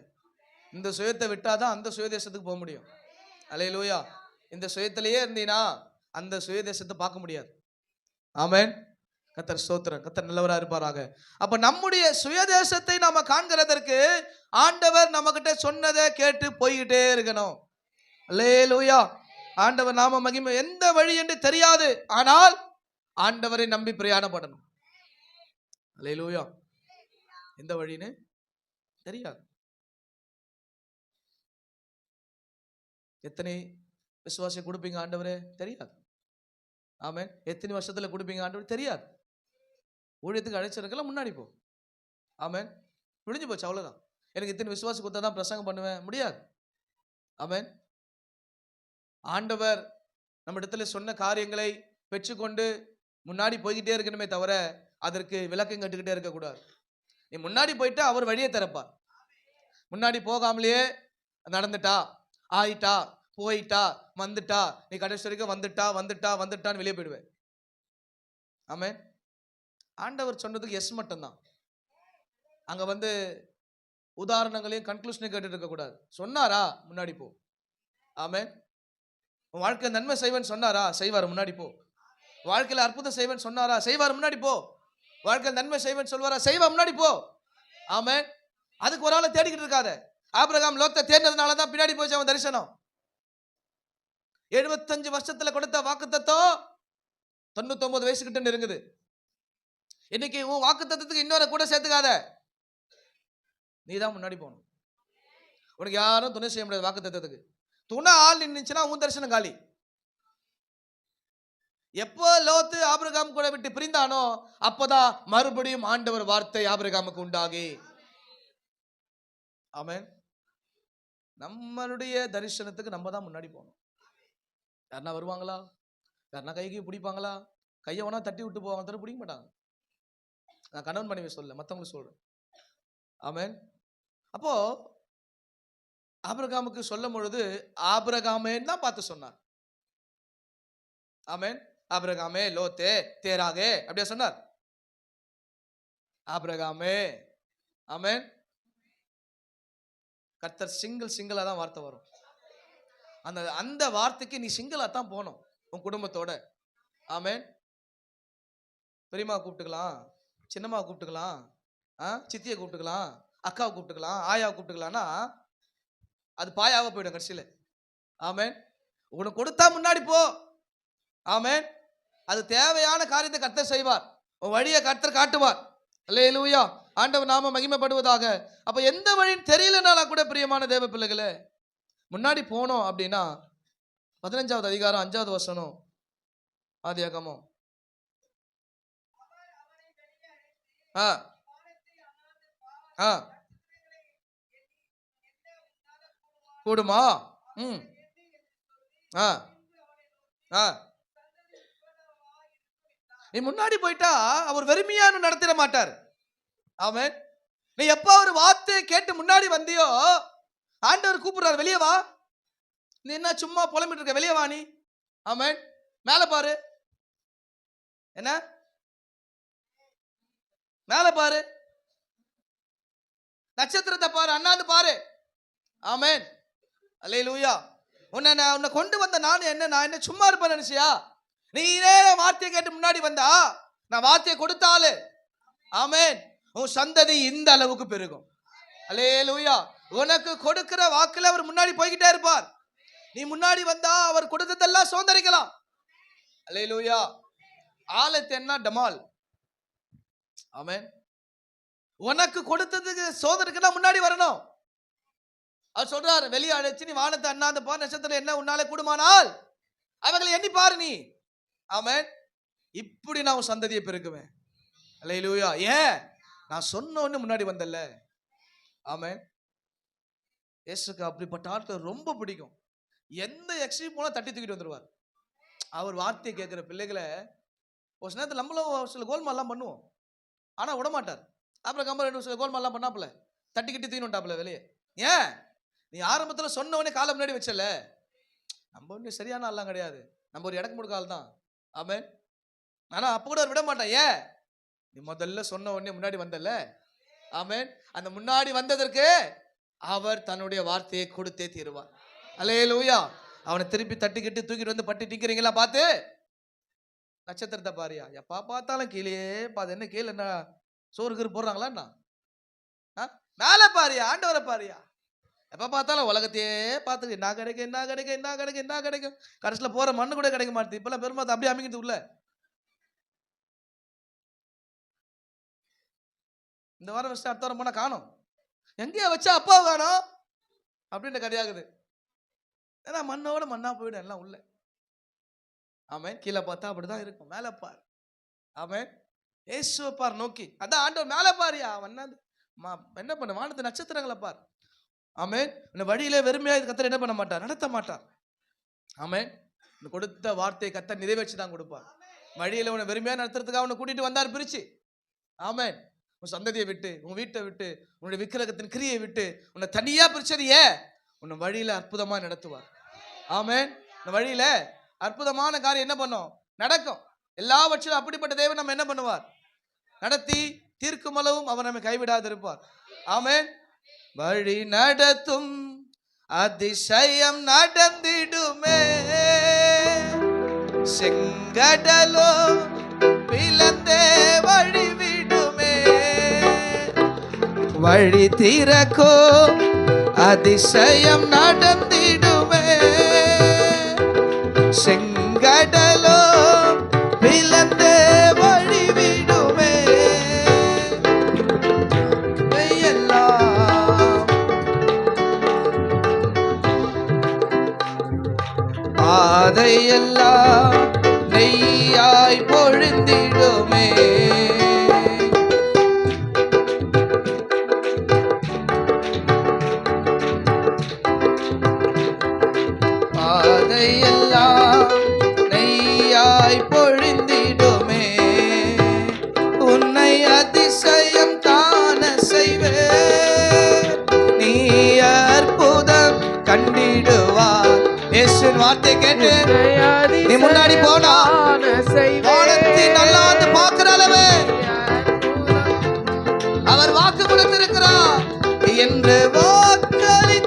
இந்த சுயத்தை விட்டாதான் அந்த சுய தேசத்துக்கு போக முடியும். அல்லேலூயா. இந்த சுயத்திலேயே இருந்தீனா அந்த சுய தேசத்தை பார்க்க முடியாது. ஆமென். கர்த்தர் ஸ்தோத்திரம். கர்த்தர் நல்லவராக இருப்பாராக. அப்ப நம்முடைய சுயதேசத்தை நாம காண்கிறதற்கு ஆண்டவர் நம்ம கிட்ட சொன்னதை கேட்டு போய்கிட்டே இருக்கணும். அல்லேலூயா. ஆண்டவர் நாம மகிமை. எந்த வழி என்று தெரியாது, ஆனால் ஆண்டவரை நம்பி பிரயாணப்படணும். அல்லேலூயா. எந்த வழின்னு தெரியாது. எத்தனை விசுவாசம் கொடுப்பீங்க ஆண்டவரே தெரியாது. ஆமென். எத்தனை வருஷத்துல கொடுப்பீங்க ஆண்டவர் தெரியாது. ஊழியத்துக்கு அழைச்சிருக்கலாம், முன்னாடி போ. ஆமென். முடிஞ்சு போச்சு, அவ்வளவுதான். எனக்கு இத்தனை விசுவாசம் கொடுத்தா தான் பிரசங்கம் பண்ணுவேன், முடியாது. ஆமென். ஆண்டவர் நம்ம இடத்துல சொன்ன காரியங்களை பெற்றுக்கொண்டு முன்னாடி போய்கிட்டே இருக்கணுமே தவிர அதற்கு விளக்கம் கட்டுக்கிட்டே இருக்கக்கூடாது. நீ முன்னாடி போயிட்டா அவர் வழியை திறப்பார். முன்னாடி போகாமலேயே நடந்துட்டா, ஆயிட்டா, போயிட்டா, வந்துட்டா, நீ கடைசி வரைக்கும் வந்துட்டான்னு வெளியே போயிடுவேன். ஆமென். ஆண்டவர் சொன்னதுக்கு எஸ் மட்டும்தான். அங்க வந்து உதாரணங்களையும் கன்க்ளூஷனையும் கேட்டுட்டு இருக்க கூடாது. சொன்னாரா முன்னாடி போ. ஆமென். உன் வாழ்க்கை நன்மை செய்வேன் சொன்னாரா செய்வார், முன்னாடி போ. வாழ்க்கையில் அற்புதம் செய்வேன் சொன்னாரா செய்வார், முன்னாடி போ. வாழ்க்கையில் நன்மை செய்வேன் சொல்வாரா செய்வார், முன்னாடி போ. ஆமென். அதுக்கு ஒரு ஆளை தேடிக்கிட்டு இருக்காத. ஆபிரகாம் லோத்தை தேடினதுனால தான் பின்னாடி போச்சு அவன் தரிசனம். 75 வருஷத்துல கொடுத்த வாக்குத்தத்தம் 99 வயசுக்கிட்ட இருக்குது. இன்னைக்கு உன் வாக்குத்தத்தத்துக்கு இன்னொரு கூட சேர்த்துக்காத. நீ தான் முன்னாடி போகணும். உனக்கு யாரும் துணை செய்ய முடியாது. வாக்குத்தத்தத்துக்கு துணை ஆள் நின்னுச்சுன்னா உன் தரிசனம் காலி. எப்போ லோத்து ஆபிரகாம் கூட விட்டு பிரிந்தானோ அப்பதான் மறுபடியும் ஆண்டவர் வார்த்தை ஆபிரகாமுக்கு உண்டாகி. ஆமென். நம்மளுடைய தரிசனத்துக்கு நம்ம தான் முன்னாடி போகணும். யாருன்னா வருவாங்களா? யாருன்னா கைக்கு பிடிப்பாங்களா? கையை வேணா தட்டி விட்டு போவாங்க, தர பிடிக்க மாட்டாங்க. நான் கணவன் மனைவி சொல்ல, மற்றவங்களுக்கு சொல்றேன். ஆமென். அப்போ ஆபிரகாமுக்கு சொல்லும் பொழுது ஆபிரகாமே தான் பார்த்து சொன்னார். ஆமென். ஆபிரகாமே லோத்தே தேராகே அப்படியே சொன்னார். ஆபிரகாமே. ஆமென். கர்த்தர் சிங்கிளா தான் வார்த்தை வரும். அந்த வார்த்தைக்கு நீ சிங்கிளா தான் போகணும் உன் குடும்பத்தோட. ஆமென். பெரியம்மா கூப்பிட்டுக்கலாம், சின்னம்மா கூப்பிட்டுக்கலாம், சித்தியை கூப்பிட்டுக்கலாம், அக்காவை கூப்பிட்டுக்கலாம், ஆயாவை கூப்பிட்டுக்கலாம்னா அது பாயாவா போயிடும் கடைசியில். ஆமென். உனக்கு கொடுத்தா முன்னாடி போ. ஆமென். அது தேவையான காரியத்தை கர்த்தர் செய்வார். உன் வழியை கர்த்தர் காட்டுவார். அல்லேலூயா. ஆண்டவர் நாம மகிமைப்படுவதாக. அப்ப எந்த வழின்னு தெரியலனாலும் கூட பிரியமான தேவ பிள்ளைகளே, முன்னாடி போனோம் அப்படின்னா 15வது அதிகாரம் 5வது வசனம் ஆதியாகமம். கூடுமா? நீ முன்னாடி போயிட்டா அவர் வெறுமையான நடத்திட மாட்டார். ஆமென். நீ எப்ப ஒரு வார்த்தையை கேட்டு முன்னாடி வந்தியோ ஆண்டவர் கூப்பிடுறாரு, வெளியே வா. நீ என்ன சும்மா புலம்பிட்டு இருக்க, வெளியே வா நீ. ஆமென். மேல பாரு, என்ன மேல பாரு, நட்சத்திரத்தை பாரு, அண்ணாந்து பாரு. ஆமென். அல்லேலூயா. உன்னை கொண்டு வந்த நான் என்ன சும்மா இருப்பேன் நினைச்சியா? நீனே வார்த்தையை கேட்டு முன்னாடி வந்தா நான் வார்த்தையை கொடுத்தாலே, ஆமென், உன் சந்ததி இந்த அளவுக்கு பெருகும். அல்லேலூயா. உனக்கு கொடுக்கிற வாக்குல அவர் முன்னாடி போய்கிட்டே இருப்பார். நீ முன்னாடி வந்தா அவர் கொடுத்ததெல்லாம் சுதந்திரிக்கலாம். அல்லேலூயா. ஆலத்து என்ன டமால். ஆமென். உனக்கு கொடுத்ததுக்கு சோதனைக்குன்னா முன்னாடி வரணும். அவர் சொல்றாரு, வெளியே அழைச்சு நீ வானத்தை அண்ணாந்து பார், நட்சத்திரம் என்ன உன்னாலே கூடுமானால் அவங்களை எண்ணி பாரு நீ. ஆமென். இப்படி நான் உன் சந்ததியை பெருக்குவேன். அல்லேலூயா. ஏன்? நான் சொன்ன உடனே முன்னாடி வந்தல்ல. ஆமென். இயேசுக்கு அப்படிப்பட்ட ஆட்கள் ரொம்ப பிடிக்கும். எந்த எக்ஸ்ட்ரீம் போனா தட்டி தூக்கிட்டு வந்துருவார். அவர் வார்த்தையை கேட்கிற பிள்ளைகளை ஒரு சில நேரத்தில் நம்மளும் சில கோல்மாலாம் பண்ணுவோம், ஆனா விட மாட்டார். அப்புறம் கம்பர் சில கோல்மாலாம் பண்ணாப்புல தட்டி கட்டி தூக்கிட்டு வந்துட்டாப்புல வெளியே. ஏன்? நீ ஆரம்பத்தில் சொன்ன உடனே காலை முன்னாடி வச்சல. நம்ம ஒன்றும் சரியான ஆள்லாம் கிடையாது, நம்ம ஒரு இடக்கு முடுக்க ஆள் தான். ஆமென். ஆனா அப்ப கூட விட மாட்டான். ஏன்? நீ முதல்ல சொன்ன உடனே முன்னாடி வந்தல. ஆமென். அந்த முன்னாடி வந்ததற்கு அவர் தன்னுடைய வார்த்தையை கொடுத்தே தீருவார். அல்லேலூயா. அவனை திருப்பி தட்டிக்கிட்டு தூக்கிட்டு வந்து பட்டி நிக்கிறீங்களா பார்த்து, நட்சத்திரத்தை பாரியா. எப்பா பார்த்தாலும் கீழே பாது. என்ன கீழே என்ன சோறு கீறு போடுறாங்களா என்ன? மேல பாரியா, ஆண்டவரை பாரியா. எப்ப பார்த்தாலும் உலகத்தையே பார்த்துட்டு என்ன கிடைக்கும் என்ன கிடைக்கும் என்ன கிடைக்கும் என்ன கிடைக்கும், கடைசியில் போற மண்ணு கூட கிடைக்க மாட்டேது. இப்பெல்லாம் பெருமாள் அப்படியே அமைக்கிறது உள்ள. இந்த வாரம் வச்சு அடுத்த வாரம் போனா காணும், எங்கேயா வச்சா அப்பாவை காணும் அப்படின்ற கதையாகுது. ஏன்னா மண்ணோட மண்ணா போயிடும் எல்லாம் உள்ள. ஆமென். கீழே பார்த்தா அப்படிதான் இருக்கும். மேலே பார். ஆமென். இயேசுவை பார் நோக்கி. அதான் ஆண்டவர் மேலே பாரியா. என்ன பண்ண, வானத்து நட்சத்திரங்களை பார். ஆமென். இந்த வழியில வெறுமையா கர்த்தர் என்ன பண்ண மாட்டார், நடத்த மாட்டார். ஆமென். கொடுத்த வார்த்தையை கர்த்தர் நிறைவேற்றி தான் கொடுப்பார். வழியில உன்னை வெறுமையா நடத்துறதுக்காக உன்னை கூட்டிட்டு வந்தார் பிரிச்சு. ஆமென். உன் சந்ததியை விட்டு, உன் வீட்டை விட்டு, உன்னுடைய விக்கிரகத்தின் கிரியை விட்டு உன்னை தனியா பிரிச்சது ஏன்? உன்னை வழியில அற்புதமா நடத்துவார். ஆமென். இந்த வழியில அற்புதமான காரியம் என்ன பண்ணும், நடக்கும். எல்லாவற்றிலும் அப்படிப்பட்ட தேவன் நம்ம என்ன பண்ணுவார், நடத்தி தீர்க்கும் அளவும் அவர் நம்மை கைவிடாது இருப்பார். ஆமென். வழி நடத்தும் அதிசயம் நடந்திடுமே, செங்கடலோ பிளந்தே வழிவிடுமே, வழி திறக்கோ அதிசயம் நடந்திடுமே, செங்கடலோ பிளந்தே வழிவிடுமே, பாதையெல்லாம் நெய்யாய் பொழிந்திடுமே, பாதையெல்லாம் நெய்யாய் பொழிந்திடுமே, உன்னை அதிசயம் காண செய்வே, நீ அற்புதம் கண்டிடுவார். இயேசுவின் வார்த்தை கேட்டு நீ முன்னாடி போனா வானத்தை நல்லா வந்து பார்க்கிற அளவு அவர் வாக்கு கொடுத்திருக்கிறார் என்று வாக்களி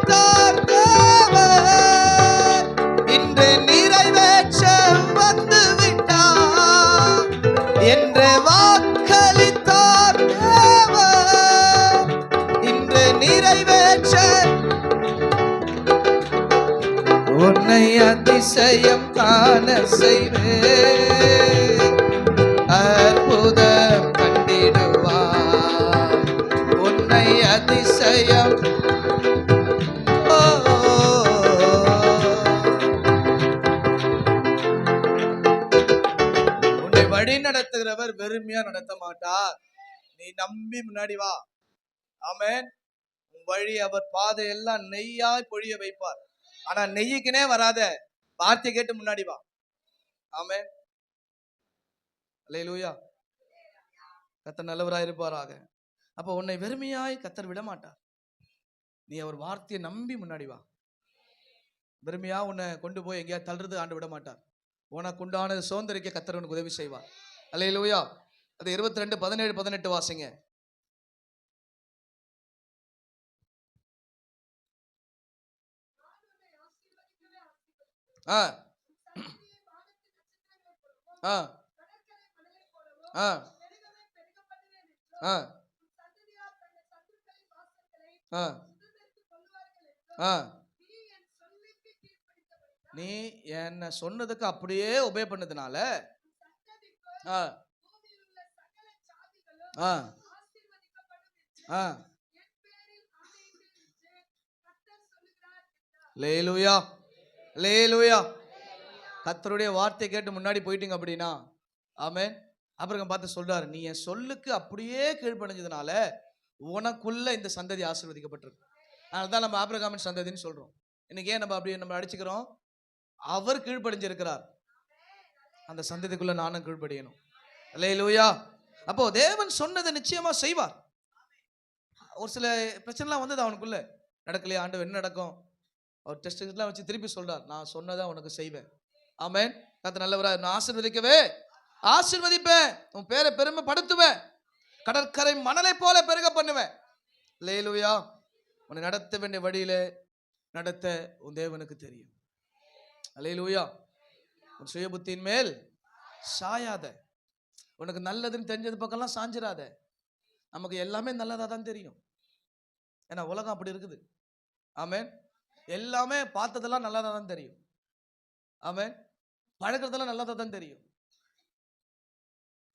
உன்னை அதிசயம் காண செய்வேன், அற்புதம் கண்டிடுவார். உன்னை அதிசயம் உன்னை வழி நடத்துகிறவர் வெறுமையா நடத்த மாட்டார். நீ நம்பி முன்னாடி வா. ஆமென். உன் வழி அவர் பாதை எல்லாம் நெய்யாய் பொழிய வைப்பார். ஆனா நெய்யுக்குனே வராத, வார்த்தை கேட்டு முன்னாடி வா. ஆமென். அல்லேலூயா. கர்த்தர் நல்லவராய் இருப்பாராக. அப்ப உன்னை வெறுமையாய் கர்த்தர் விட மாட்டார். நீ அவர் வார்த்தையை நம்பி முன்னாடி வா. வெறுமையா உன்னை கொண்டு போய் எங்கேயா தள்ளுறது ஆண்டு விட மாட்டார். உனக்கு உண்டானது சுதந்திரிக்க கர்த்தர் உனக்கு உதவி செய்வார். அல்லேலூயா. அது 22, 17, 18 வாசிங்க. ஆ ஆ ஆ ஆ ஆ ஆ நீ என்ன சொன்னதுக்கு அப்படியே ஒபே பண்ணதுனால ஆ ஆ ஆ லேலூயா லேலூயா. கர்த்தருடைய வார்த்தை கேட்டு முன்னாடி போயிட்டீங்க அப்படின்னா ஆமென். அப்புறம் பார்த்து சொல்றாரு, நீ என் சொல்லுக்கு அப்படியே கீழ்ப்படிஞ்சதுனால உனக்குள்ள இந்த சந்ததி ஆசீர்வதிக்கப்பட்டிருக்கு. அதனால்தான் நம்ம ஆபிரகாமின் சந்ததின்னு சொல்றோம். இன்னைக்கு ஏன் நம்ம அப்படி நம்ம அடிச்சுக்கிறோம்? அவர் கீழ்ப்படிஞ்சிருக்கிறார், அந்த சந்ததிக்குள்ள நானும் கீழ்ப்படியணும். அல்லேலூயா. அப்போ தேவன் சொன்னதை நிச்சயமா செய்வார். ஒரு சில பிரச்சனைலாம் வந்தது அவனுக்குள்ள, நடக்கலையா ஆண்டவர், என்ன நடக்கும்? அவர் டெஸ்ட்லாம் வச்சு திருப்பி சொல்றார், நான் சொன்னதை உனக்கு செய்வேன். ஆமென். கர்த்தர் நல்லவரா. நான் ஆசீர்வதிக்கவே ஆசீர்வதிப்பேன், உன் பேரை பெருமைப்படுத்துவேன், கடற்கரை மணலை போல பெருக பண்ணுவேன். அல்லேலூயா. உன்னை நடத்த வேண்டிய வழியில நடத்த உன் தேவனுக்கு தெரியும். அல்லேலூயா. உன் சுய புத்தியின் மேல் சாயாத, உனக்கு நல்லதுன்னு தெரிஞ்சது பக்கம்லாம் சாஞ்சிராத. நமக்கு எல்லாமே நல்லதா தான் தெரியும், ஏன்னா உலகம் அப்படி இருக்குது. ஆமென். எல்லாமே பார்த்ததெல்லாம் நல்லதா தான் தெரியும். ஆமென். பழக்கிறதெல்லாம் நல்லதா தான் தெரியும்.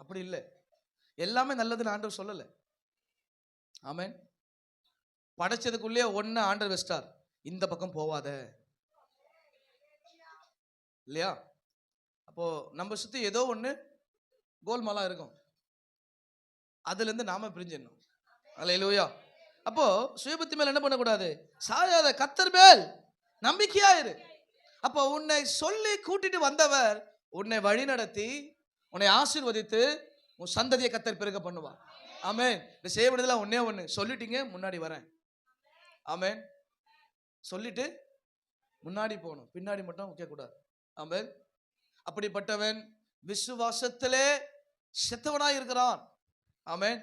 அப்படி இல்லை, எல்லாமே நல்லதுன்னு ஆண்டவர் சொல்லல. ஆமென். படைச்சதுக்குள்ளே ஒன்னு ஆண்டவர் வச்சிட்டார், இந்த பக்கம் போவாத, இல்லையா? அப்போ நம்ம சுத்தி ஏதோ ஒண்ணு கோல்மாலா இருக்கும், அதுல இருந்து நாம பிரிஞ்சிடணும். அல்லேலூயா. அப்போ சுயபுத்தி மேல என்ன பண்ணக்கூடாது? சாயாத, கர்த்தர் மேல் நம்பிக்கையா இரு. அப்போ உன்னை சொல்லி கூட்டிட்டு வந்தவர் உன்னை வழி நடத்தி உன்னை ஆசீர்வதித்து உன் சந்ததியை கர்த்தர் பெருக பண்ணுவார். ஆமென். இந்த செய்ய வேண்டியதெல்லாம் ஒன்னே ஒண்ணு, சொல்லிட்டீங்க முன்னாடி வரேன். ஆமென். சொல்லிட்டு முன்னாடி போகணும், பின்னாடி மட்டும் வைக்க கூடாது. ஆமென். அப்படிப்பட்டவன் விசுவாசத்திலே செத்தவனாய் இருக்கிறான். ஆமென்.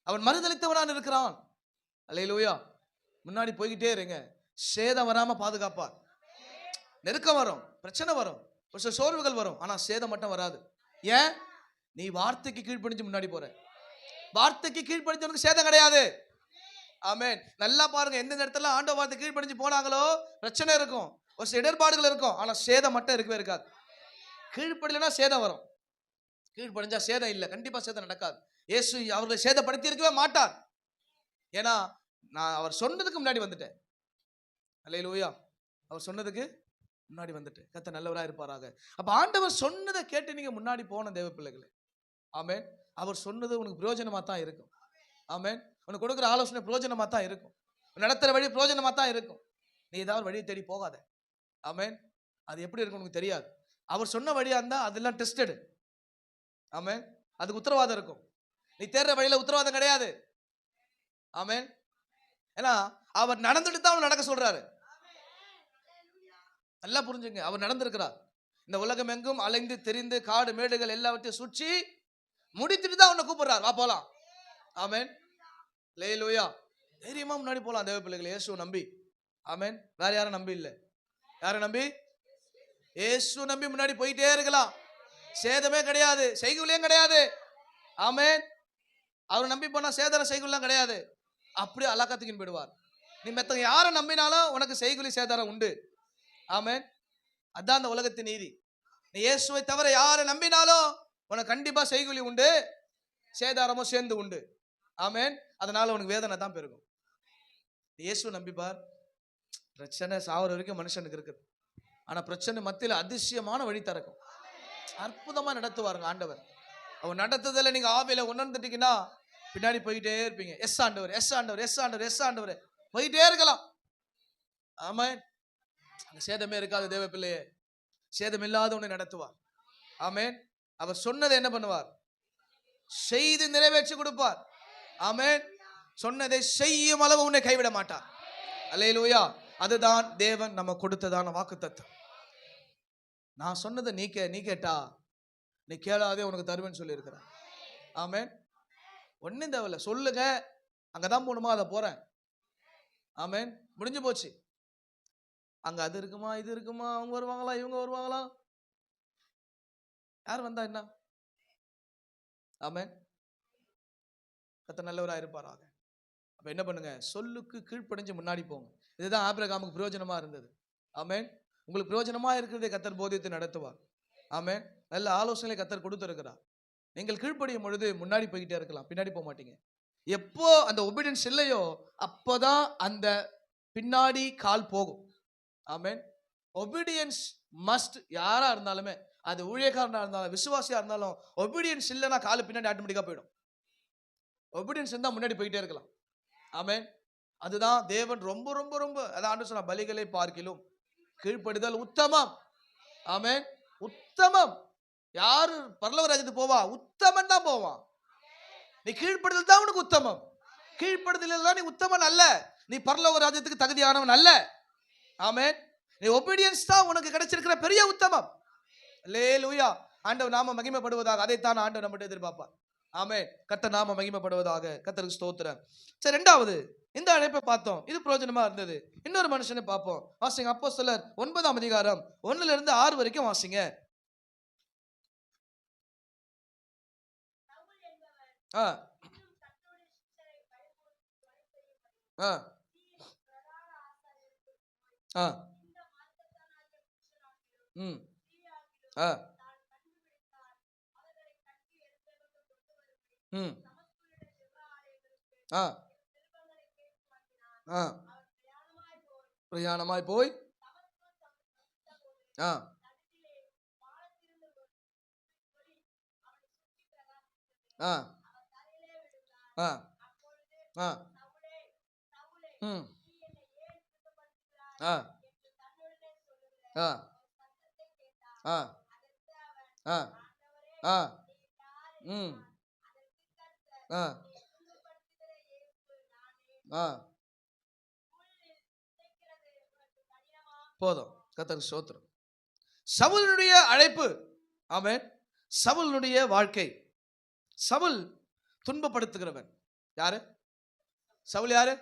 அவன் மறுதலித்தவனான் இருக்கிறான். அல்லேலூயா. முன்னாடி போய்கிட்டே இருங்க, சேதம் வராம பாதுகாப்பார். நெருக்கம் வரும், பிரச்சனை வரும், ஒரு சில சோர்வுகள் வரும், ஆனா சேதம் மட்டும் வராது. ஏன்? நீ வார்த்தைக்கு கீழ்ப்படிஞ்சு முன்னாடி போற. வார்த்தைக்கு கீழ்ப்படிஞ்சவனுக்கு சேதம் கிடையாது. ஆமென். நல்லா பாருங்க, எந்த இடத்துல ஆண்டவர் வார்த்தை கீழ்ப்படிஞ்சு போனாங்களோ பிரச்சனை இருக்கும், ஒரு சில இடர்பாடுகள் இருக்கும், ஆனா சேதம் மட்டும் இருக்கவே இருக்காது. கீழ்ப்படியலனா சேதம் வரும், கீழ்ப்படிஞ்சா சேதம் இல்லை, கண்டிப்பா சேதம் நடக்காது. இயேசு அவர்களை சேதப்படுத்தி இருக்கவே மாட்டார். ஏன்னா நான் அவர் சொன்னதுக்கு முன்னாடி வந்துட்டேன். அல்லேலூயா. அவர் சொன்னதுக்கு முன்னாடி வந்துட்டேன். கர்த்தர் நல்லவராக இருப்பாராக. அப்ப ஆண்டவர் சொன்னதை கேட்டு நீங்க முன்னாடி போன தேவ பிள்ளைகளே. ஆமென். அவர் சொன்னது உனக்கு பிரயோஜனமா தான் இருக்கும். ஆமென். உனக்கு கொடுக்குற ஆலோசனை பிரயோஜனமா தான் இருக்கும், நடத்துற வழி பிரயோஜனமா தான் இருக்கும். நீ ஏதாவது வழியை தேடி போகாத. ஆமென். அது எப்படி இருக்கும் உனக்கு தெரியாது. அவர் சொன்ன வழியா இருந்தா அதெல்லாம் டெஸ்டடு. ஆமென். அதுக்கு உத்தரவாதம் இருக்கும். நீ தேடுற வழியில உத்தரவாதம் கிடையாது. ஆமென். ஏன்னா அவர் நடந்துட்டு தான் நடக்க சொல்றாரு. நல்லா புரிஞ்சுங்க, அவர் நடந்திருக்கிறார். இந்த உலகம் எங்கும் அலைந்து தெரிந்து காடு மேடுகள் எல்லாவற்றையும் சுற்றி முடித்துட்டு தான் உன்னை கூப்பிடுறார், வா போலாம். ஆமென். அல்லேலூயா. தைரியமா முன்னாடி போலாம் தேவ பிள்ளைகளை, இயேசு நம்பி. ஆமென். வேற யாரும் நம்பி இல்லை, யாரை நம்பி? இயேசு நம்பி முன்னாடி போயிட்டே இருக்கலாம். சேதமே கிடையாது, செய்குலியும் கிடையாது. ஆமென். அவர் நம்பி போனா சேதர செய்குலாம் கிடையாது, அப்படியே அலக்கத்துக்கின்னு போயிடுவார். நீ மத்தவங்க யாரை நம்பினாலும் உனக்கு செய்குலி சேதாரம் உண்டு. ஆமென். அதான் அந்த உலகத்தின் நீதி. நீ இயேசுவை தவிர யாரை நம்பினாலும் உனக்கு கண்டிப்பா செய்குலி உண்டு, சேதாரமும் சேர்ந்து உண்டு. ஆமென். அதனால உனக்கு வேதனை தான் பெருகும். இயேசு நம்பிப்பார். பிரச்சனை சாவர வரைக்கும் மனுஷனுக்கு இருக்குது. ஆனா பிரச்சனை மத்தியில் அதிசயமான வழி திறக்கும். அற்புதமா நடத்துவாருங்க ஆண்டவர். அவர் நடத்துதல நீங்க ஆவியில உணர்ந்துட்டீங்கன்னா பின்னாடி போயிட்டே இருப்பீங்க. எஸ் ஆண்டவர், எஸ் ஆண்டவர், எஸ் ஆண்டவர், எஸ் ஆண்டவர் போயிட்டே இருக்கலாம். ஆமென். அங்க சேதமே இருக்காது. தேவ பிள்ளையே, சேதம் இல்லாத உன்னை நடத்துவார். ஆமென். அவர் சொன்னதை என்ன பண்ணுவார்? செய்து நிறைவேற்றி கொடுப்பார். ஆமென். சொன்னதை செய்யும் அளவு உன்னை கைவிட மாட்டார். அல்லேலூயா. அதுதான் தேவன் நம்ம கொடுத்ததான வாக்குத்தத்தம். நான் சொன்னதை நீ கேட்டா நீ கேளாதே உனக்கு தருவேன்னு சொல்லி இருக்கிறேன். ஆமென். ஒன்னும் தேவையில்ல, சொல்லுங்க, அங்கதான் போகணுமா அதை போறேன். ஆமென். முடிஞ்சு போச்சு. அங்க அது இருக்குமா இது இருக்குமா, அவங்க வருவாங்களா இவங்க வருவாங்களா, யார் வந்தா என்ன? ஆமென். கர்த்தர் நல்லவராக இருப்பாராக. அப்ப என்ன பண்ணுங்க? சொல்லுக்கு கீழ்ப்படிஞ்சு முன்னாடி போங்க. இதுதான் ஆபிரகாமுக்கு பிரயோஜனமா இருந்தது. ஆமென். உங்களுக்கு பிரயோஜனமா இருக்கிறதை கர்த்தர் போதித்து நடத்துவார். ஆமென். நல்ல ஆலோசனை கர்த்தர் கொடுத்திருக்கிறார். நீங்கள் கீழ்ப்படியும் பொழுது முன்னாடி போய்கிட்டே இருக்கலாம், பின்னாடி போக மாட்டீங்க. எப்போ அந்த ஒபீடியன்ஸ் இல்லையோ அப்போதான் அந்த பின்னாடி கால் போகும். ஆமென். Obedience must. யாரா இருந்தாலுமே, அது ஊழியக்காரனா இருந்தாலும் விசுவாசியா இருந்தாலும், ஒபீடியன்ஸ் இல்லைன்னா காலு பின்னாடி ஆட்டோமேட்டிக்கா போயிடும். ஒபீடியன்ஸ் இருந்தா முன்னாடி போயிட்டே இருக்கலாம். ஆமென். அதுதான் தேவன் ரொம்ப ரொம்ப ரொம்ப அதான் ஆண்டவர் சொன்ன, பலிகளை பார்க்கிலும் கீழ்ப்படிதல் உத்தமம். ஆமென். உத்தமம். யாரு பரலோக ராஜ்யத்துக்கு போவா? உத்தமன் தான் போவான். நீ கீழ்ப்படுதல் தான் உனக்கு உத்தமம். கீழ்ப்படுதல் எல்லாம் நீ உத்தமன் அல்ல, நீ பரலோக ராஜ்யத்துக்கு தகுதியானவன் அல்ல. ஆமென். நீ ஒபீடியன்ஸ் தான் உனக்கு கிடைச்சிருக்கிற பெரிய உத்தமம். அல்லேலூயா. ஆண்டவர் நாம மகிமைப்படுவதாக. அதைத்தான் ஆண்டவர் நம்மகிட்ட எதிர்பார்ப்பார். ஆமென். கர்த்தர் நாம மகிமைப்படுவதாக. கர்த்தருக்கு ஸ்தோத்திரம். சரி, ரெண்டாவது இந்த அழைப்பை பார்த்தோம், இது பிரயோஜனமா இருந்தது. இன்னொரு மனுஷனை பார்ப்போம். வாசிங்க அப்போஸ்தலர் 9ஆம் அதிகாரம் 1 - 6 வரைக்கும் வாசிங்க. ஆ ஆ ஆ ம் ஆ ம் ஆ ஆ பிரயாணமாய் போய் ஆ ஆ ஆ ஆ ம் ஆ ஆ ஆ ஆ ஆ ம் ஆ ஆ போதும். கர்த்தருக்கு ஸ்தோத்திரம். சவுலுடைய அழைப்பு. ஆமென். சவுலுடைய வாழ்க்கை. சவுல் துன்பப்படுத்துகிறவன். யாரு? சவுல் யாரு?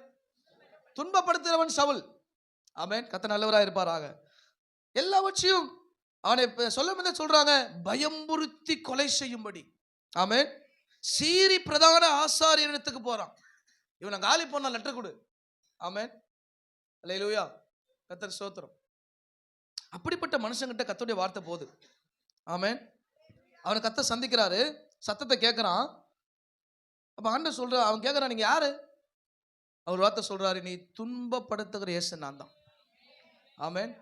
துன்பப்படுத்துகிறவன் சவுல். ஆமென். கர்த்தர் நல்லவராக இருப்பாராக. எல்லாவற்றையும் அவனை சொல்ல சொல்றாங்க, பயம்புறுத்தி கொலை செய்யும்படி. ஆமென். சீரி பிரதான ஆசாரியனிடத்துக்கு போறான். இவனை காலி பண்ண லெட்டர் கொடு. ஆமென். அல்லேலூயா. கர்த்தர் ஸ்தோத்திரம். அப்படிப்பட்ட மனுஷங்கிட்ட கர்த்தருடைய வார்த்தை போகுது. ஆமென். அவனை கர்த்தர் சந்திக்கிறாரு, சத்தத்தை கேட்கிறான். அப்ப ஆண்டவர் சொல்ற, அவன் கேட்கிறான், நீங்க யாரு? அவர் வார்த்தை சொல்றாரு, நீ துன்பப்படுத்துகிற இயேசு நான் தான். ஆமென்.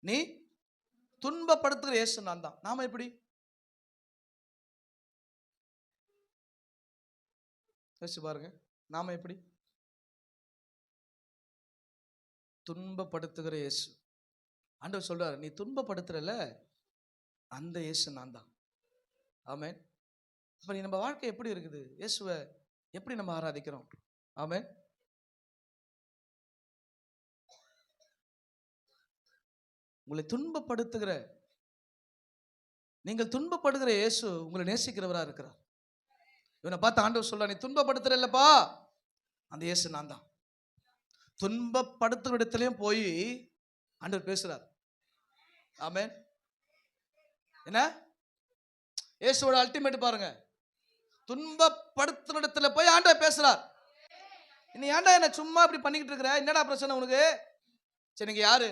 நீ துன்பப்படுத்துகிற இயேசு நான் தான். நாம எப்படி யோசிச்சு பாருங்க. நாம எப்படி துன்பப்படுத்துகிற இயேசு. ஆண்டவர் சொல்றாரு, நீ துன்பப்படுத்துறல அந்த இயேசு நான் தான். ஆமென். அப்ப நம்ம வாழ்க்கை எப்படி இருக்குது? இயேசுவை எப்படி நம்ம ஆராதிக்கிறோம்? ஆமென். உங்களை துன்பப்படுத்துகிற, நீங்கள் துன்பப்படுகிற இயேசு உங்களை நேசிக்கிறவரா இருக்கிறார். இவனை பார்த்து ஆண்டவர் சொல்றார், நீ துன்பப்படுத்துற இல்லப்பா அந்த இயேசு நான் தான். துன்பப்படுத்துகிற இடத்துலயும் போய் ஆண்டவர் பேசுறார். ஆமென். என்ன இயேசுவோட அல்டிமேட் பாருங்க. துன்பப்படுத்துற இடத்துல போய் ஆண்டவர் பேசுறார். நீ ஏன்டா என்ன சும்மா இப்படி பண்ணிக்கிட்டு இருக்கிற? என்னடா பிரச்சனை உனக்கு? சரி, நீங்க யாரு?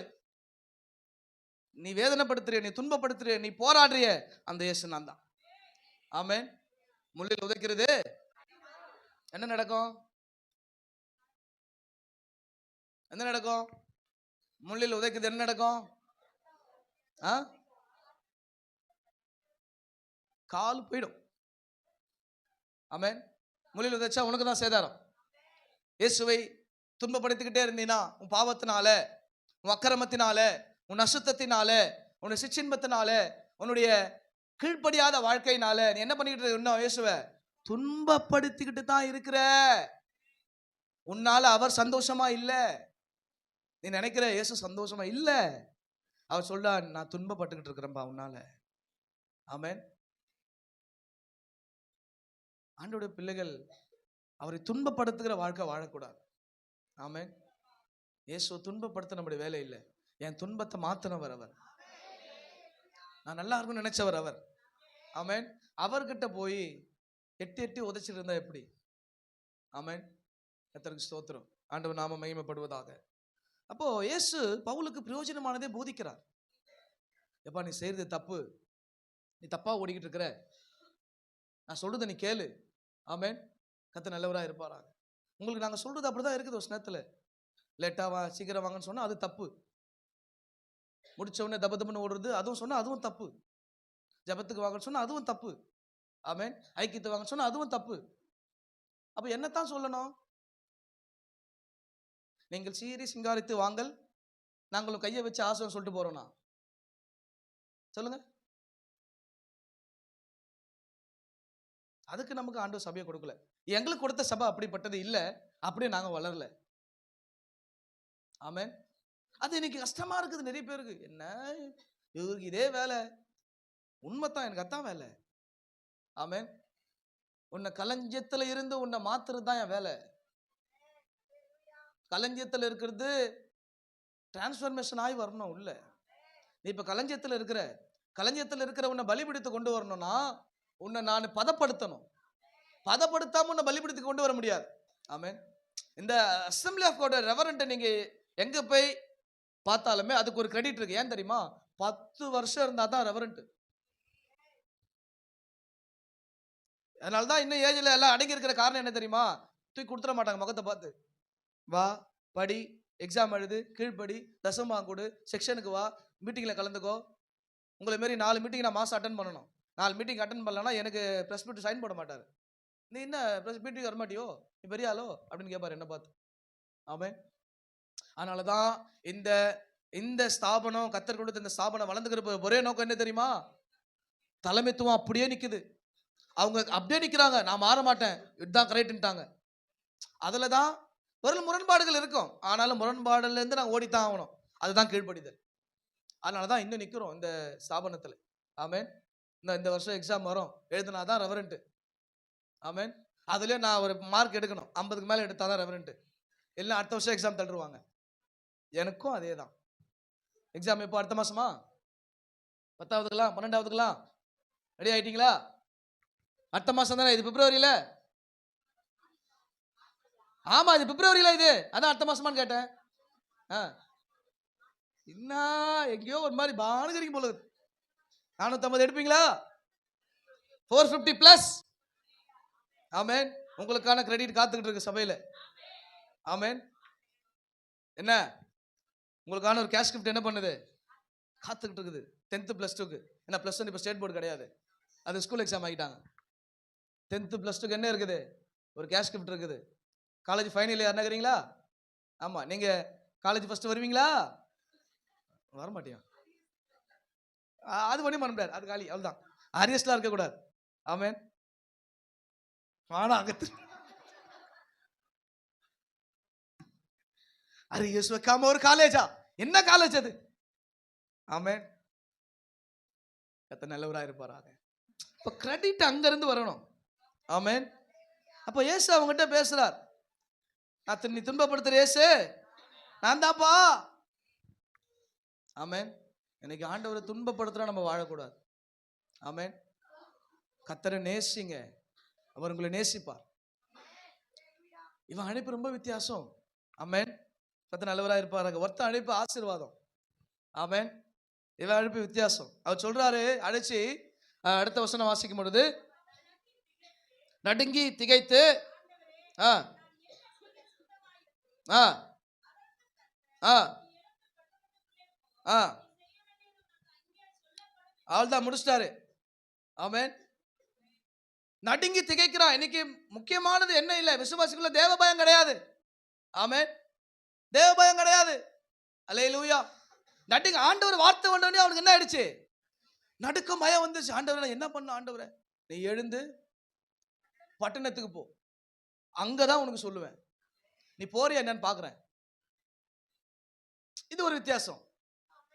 நீ வேதனைப்படுத்துறிய, நீ துன்பப்படுத்துறிய, நீ போராடுறிய, அந்த இயேசு நான் தான். ஆமென். முள்ளில் உதைக்கிறது என்ன நடக்கும்? என்ன நடக்கும்? முள்ளில் உதைக்கிறது என்ன நடக்கும்? கால் போயிடும். ஆமென். முள்ளில் உதைச்சா உனக்கு தான் சேதாரம். இயேசுவை துன்பப்படுத்திக்கிட்டே இருந்தீனா, உன் பாவத்தினால, உன் அக்கிரமத்தினால, உன் அசுத்தத்தினால, உன் சிற்றின்பத்தினால, உன்னுடைய கீழ்ப்படியாத வாழ்க்கையினால நீ என்ன பண்ணிக்கிட்டு இன்னும் இயேசுவை துன்பப்படுத்திக்கிட்டு தான் இருக்கிற. உன்னால அவர் சந்தோஷமா இல்ல. நீ நினைக்கிற இயேசு சந்தோஷமா இல்ல. அவர் சொல்ல, நான் துன்பப்பட்டுக்கிட்டு இருக்கிறேன்பா உன்னால. ஆமென். ஆண்டோட பிள்ளைகள் அவரை துன்பப்படுத்துகிற வாழ்க்கை வாழக்கூடாது. ஆமென். இயேசு துன்பப்படுத்த நம்முடைய வேலை இல்லை. என் துன்பத்தை மாத்தினவர் அவர். நான் நல்லா இருக்கும்னு நினைச்சவர் அவர். ஆமென். அவர்கிட்ட போய் எட்டி எட்டி உதைச்சிட்டு இருந்தா எப்படி? ஆமென். கர்த்தருக்கு ஸ்தோத்திரம். ஆண்டவர் நாம மகிமைப்படுவதாக. அப்போ இயேசு பவுலுக்கு பிரயோஜனமானதே போதிக்கிறார். எப்பா, நீ செய்யறது தப்பு, நீ தப்பா ஓடிக்கிட்டு இருக்கிற, நான் சொல்றதை நீ கேளு. ஆமென். கர்த்தர் நல்லவராக இருப்பாராங்க. உங்களுக்கு நாங்கள் சொல்றது அப்படிதான் இருக்குது. ஒரு நேரத்தில் லேட்டா வா, சீக்கிரம் வாங்கன்னு சொன்னா அது தப்பு. முடிச்ச உடனே தப்பு தப்புன்னு ஓடுறது அதுவும் சொன்னா அதுவும் தப்பு. ஜபத்துக்கு வாங்கன்னு சொன்னா அதுவும் தப்பு. ஆமென். ஐக்கியத்தை வாங்கன்னு சொன்னா அதுவும் தப்பு. அப்ப என்னத்தான் சொல்லணும்? நீங்கள் சீறி சிங்காரித்து வாங்கல், நாங்களும் கையை வச்சு ஆசைன்னு சொல்லிட்டு போறோம்னா சொல்லுங்க. அதுக்கு நமக்கு ஆண்டவர் சபையை கொடுக்கல. எங்களுக்கு கொடுத்த சபை அப்படிப்பட்டது இல்ல. அப்படியே நாங்க வளரல. ஆமென். அது இன்னைக்கு கஷ்டமா இருக்குது நிறைய பேருக்கு. என்ன இவருக்கு இதே வேலை? உண்மைத்தான், எனக்கு அதான் வேலை. ஆமென். உன்னை களஞ்சியத்துல இருந்து உன்னை மாத்துறது தான் என் வேலை. களஞ்சியத்துல இருக்கிறது டிரான்ஸ்ஃபர்மேஷன் ஆகி வரணும் உள்ள. நீ இப்ப களஞ்சியத்துல இருக்கிற உன்னை பலிபிடித்து கொண்டு வரணும்னா உன்னை நான் பதப்படுத்தணும். பதப்படுத்தாம உன்னை பலிபிடித்து கொண்டு வர முடியாது. ஆமென். இந்த அசெம்பிளி ஆஃப் காட் ரெவரண்ட் நீங்க எங்க போய் பார்த்தாலுமே அதுக்கு ஒரு கிரெடிட் இருக்கு. ஏன் தெரியுமா? 10 வருஷம் இருந்தா தான் ரெவரண்ட். அதனாலதான் இன்னும் ஏஜ்ல எல்லாம் அடங்கி இருக்கிற காரணம் என்ன தெரியுமா? தூக்கி கொடுத்துட மாட்டாங்க. முகத்தை பார்த்து வா, படி, எக்ஸாம் எழுது, கீழ்படி, தசமா கொடு, செக்ஷனுக்கு வா, மீட்டிங்ல கலந்துக்கோ. உங்களை மாரி 4 மீட்டிங் நான் மாசம் அட்டன் பண்ணணும். 4 மீட்டிங் அட்டன் பண்ணலன்னா எனக்கு பிரஸ் மீட் சைன் போட மாட்டாரு. நீ என்ன பிரஸ் மீட்டிங் வர மாட்டியோ, நீ பெரிய ஆளோ அப்படின்னு கேட்பாரு என்ன பார்த்து. ஆமென். அதனாலதான் இந்த இந்த ஸ்தாபனம், கர்த்தர் கொடுத்த இந்த ஸ்தாபனம் வளர்ந்துக்கிற ஒரே நோக்கம் என்ன தெரியுமா? தலைமைத்துவம் அப்படியே நிக்குது. அவங்க அப்படியே நிக்கிறாங்க. நான் மாற மாட்டேன், இதுதான் கரெக்ட்ன்ட்டாங்க. அதுலதான் ஒரு முரண்பாடுகள் இருக்கும். ஆனாலும் முரண்பாடுல இருந்து நாங்கள் ஓடித்தான் ஆகணும். அதுதான் கீழ்ப்படிதல். அதனாலதான் இன்னும் நிக்கிறோம் இந்த ஸ்தாபனத்துல. ஆமென். இந்த வருஷம் எக்ஸாம் வரும், எழுதினாதான் ரெவரண்ட். ஆமென். அதுலயே நான் ஒரு மார்க் எடுக்கணும், 50க்கு மேல எடுத்தாதான் ரெவரண்ட். இல்லை அடுத்த வருஷம் எக்ஸாம் தள்ளுருவாங்க. எனக்கும் அதே தான். எக்ஸாம் எப்போ? அடுத்த மாசமா? 10ஆவதுக்கலாம் 12ஆவதுக்கலாம் ரெடி ஆயிட்டீங்களா? அடுத்த மாசம் தானே. இது பிப்ரவரியில. ஆமா, இது பிப்ரவரியில. இது அதான் அடுத்த மாசமான்னு கேட்டேன். என்ன எங்கேயோ ஒரு மாதிரி பானுகரிக்கும் போல. 450 எடுப்பீங்களா? 450 பிளஸ். ஆமென். உங்களுக்கான கிரெடிட் காத்துக்கிட்டு இருக்கு சபையில. ஆமென். என்ன உங்களுக்கான ஒரு கேஷ் கிஃப்ட் என்ன பண்ணுது? காத்துக்கிட்டு இருக்குது. 10th +2க்கு. ஏன்னா +1 இப்போ ஸ்டேட் போர்டு கிடையாது, அது ஸ்கூல் எக்ஸாம் ஆகிட்டாங்க. 10th +2க்கு என்ன இருக்குது? ஒரு கேஷ் கிஃப்ட் இருக்குது. காலேஜ் ஃபைனல் இயர் இருக்கிறீங்களா? ஆமா. நீங்க காலேஜ் ஃபர்ஸ்ட் வருவீங்களா? வர மாட்டியா? அது பண்ணி பண்ண முடியாது, அது காலி. அவ்வளவுதான். அரியஸ்லாம் இருக்கக்கூடாது. ஆமென். ஆனா அகத்து அரியஸ் வைக்காம ஒரு காலேஜா? என்ன காலேஜ் அது? ஆமென். கர்த்தர் நல்லவராக இருப்பாராக. இப்ப கிரெடிட் அங்க இருந்து வரணும். ஆமென். அப்ப இயேசு அவங்ககிட்ட பேசுறார். நீ துன்பப்படுத்துற இயேசு நான் தான்ப்பா. ஆமென். இன்னைக்கு ஆண்டவரை துன்பப்படுத்துறா நம்ம வாழக்கூடாது. ஆமென். கர்த்தரை நேசிங்க, அவர் உங்களை நேசிப்பார். இவன் அழைப்பு ரொம்ப வித்தியாசம். ஆமென். கர்த்தர் நல்லவராக இருப்பாராக. ஒருத்த அழைப்பு ஆசீர்வாதம். ஆமென். இவன் அழைப்பு வித்தியாசம். அவர் சொல்றாரு, அழைச்சி அடுத்த வசனம் வாசிக்கும் பொழுது, நடுங்கி திகைத்து அவள்தான் முடிச்சிட்டாரு. ஆமென். நடுங்கி திகைக்கிறான். இன்னைக்கு முக்கியமானது என்ன இல்லை, விசுவாசிக்குள்ள தேவ பயம் கிடையாது. ஆமென். தேவ பயம் கிடையாது. அல்லேலூயா. நடுங்க ஆண்டவர் வார்த்தை வந்தோடனே அவனுக்கு என்ன ஆயிடுச்சு, நடுக்கம் பயம் வந்துச்சு. ஆண்டவரே என்ன பண்ண, ஆண்டவரே நீ எழுந்து பட்டணத்துக்கு போ, அங்கதான் உனக்கு சொல்லுவேன், நீ போறியா என்னன்னு பாக்குறேன். இது ஒரு வித்தியாசம்.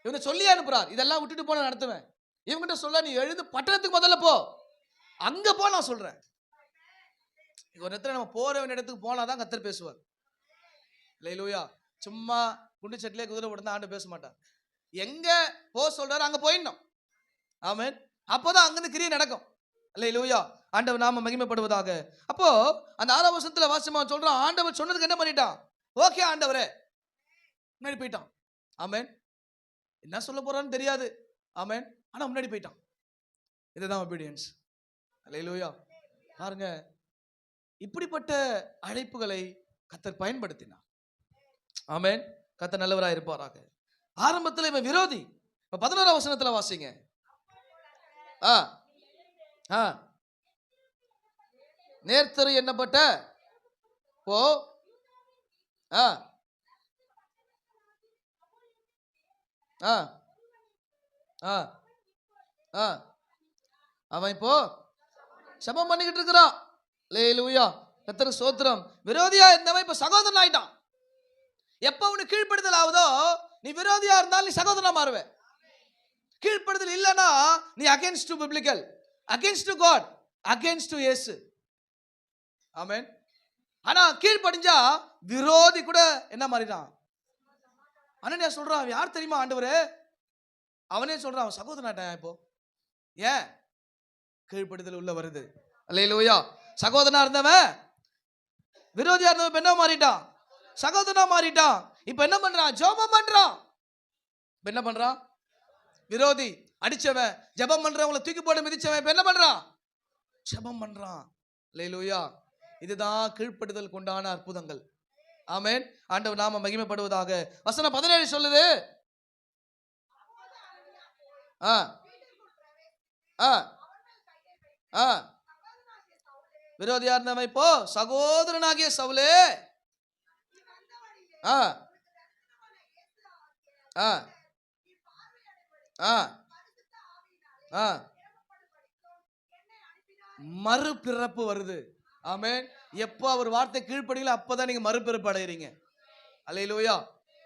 இவனை சொல்லி அனுப்புறார், இதெல்லாம் விட்டுட்டு போன நடத்துவேன். இவங்கிட்ட சொல்ல, நீ எழுந்து பட்டணத்துக்கு முதல்ல போ, அங்க போ நான் சொல்றேன். ஒரு இடத்துல நம்ம போற வேண்டிய இடத்துக்கு போனாதான் கர்த்தர் பேசுவார். அல்லேலூயா. சும்மா குண்டு சட்டிலே குதிரை போட்டு ஆண்டு பேச மாட்டார். எங்க போ சொல்றாரு அங்க போயிடணும். ஆமென். அப்போதான் அங்கிருந்து கிரியை நடக்கும். அல்லேலூயா. ஆண்டவர் நாம மகிமைப்படுவதாக. அப்போ அந்த 6ஆம் வசனத்துல வாசிமா சொல்றான், ஆண்டவர் சொன்னதுக்கு என்ன பண்ணிட்டான், ஓகே ஆண்டவரே முன்னாடி போயிட்டான். ஆமென். என்ன சொல்ல போறான்னு தெரியாது. ஆமென். ஆனா முன்னாடி போயிட்டான். இதுதான் obedience. அல்லேலூயா. பாருங்க, இப்படிப்பட்ட அழைப்புகளை கர்த்தர் பயன்படுத்தினார். ஆமென். கர்த்தர் நல்லவராய் இருப்பாராக. ஆரம்பத்தில் இவன் விரோதி. 11ஆம் வசனத்துல வாசிங்க. நேர்த்தரு எண்ணப்பட்ட போ அவன் இப்போ சபம் பண்ணிக்கிட்டு இருக்கிறான். அல்லேலூயா. கர்த்தருக்கு ஸ்தோத்திரம். விரோதியா இருந்தவன் இப்ப சகோதரன் ஆயிட்டான். எப்ப உனக்கு கீழ்ப்படுதல் ஆகுதோ, நீ விரோதியா இருந்தாலும் நீ சகோதரனா மாறுவே. கீழ்ப்படுதல் இல்லைன்னா நீ against to biblical, against to God, against to Yesu. Amen. ஆனா கீழ்ப்படிஞ்சா விரோதி கூட என்ன மாறிடான். அனனியா சொல்றான், யார் தெரியுமா ஆண்டவரே, அவனே சொல்றான், அவன் சகோதரனாட்டான். இப்போ ஏன் கீழ்ப்படுதல் உள்ள வருது. அல்லேலூயா. சகோதரனா இருந்தவன் விரோதியா இருந்தவன் என்ன மாறிட்டான், சகோதரனா மாறிட்டான். இப்ப என்ன பண்றான், ஜெபம் பண்றான். இப்ப என்ன பண்றான், விரோதி அடிச்சவன், ஜெபம் பண்றவங்களை தூக்கி போட்டு மிதிச்சவன் இப்ப என்ன பண்றான், ஜெபம் பண்றான். அல்லேலூயா. இதுதான் கீழ்ப்படுதல் கொண்டான அற்புதங்கள். ஆமென். ஆண்டவர் நாம மகிமைப்படுவதாக. வசனம் 17 சொல்லுது, விரோதியா இருந்தவன் இப்போ சகோதரனாகிய சவுலே மறுபிறப்பு வருது. ஆமென். எப்போ அவர் வார்த்தை கீழ்ப்படிங்களோ அப்பதான் நீங்க மறுபிறப்பு அடைகிறீங்க. அல்லேலூயா.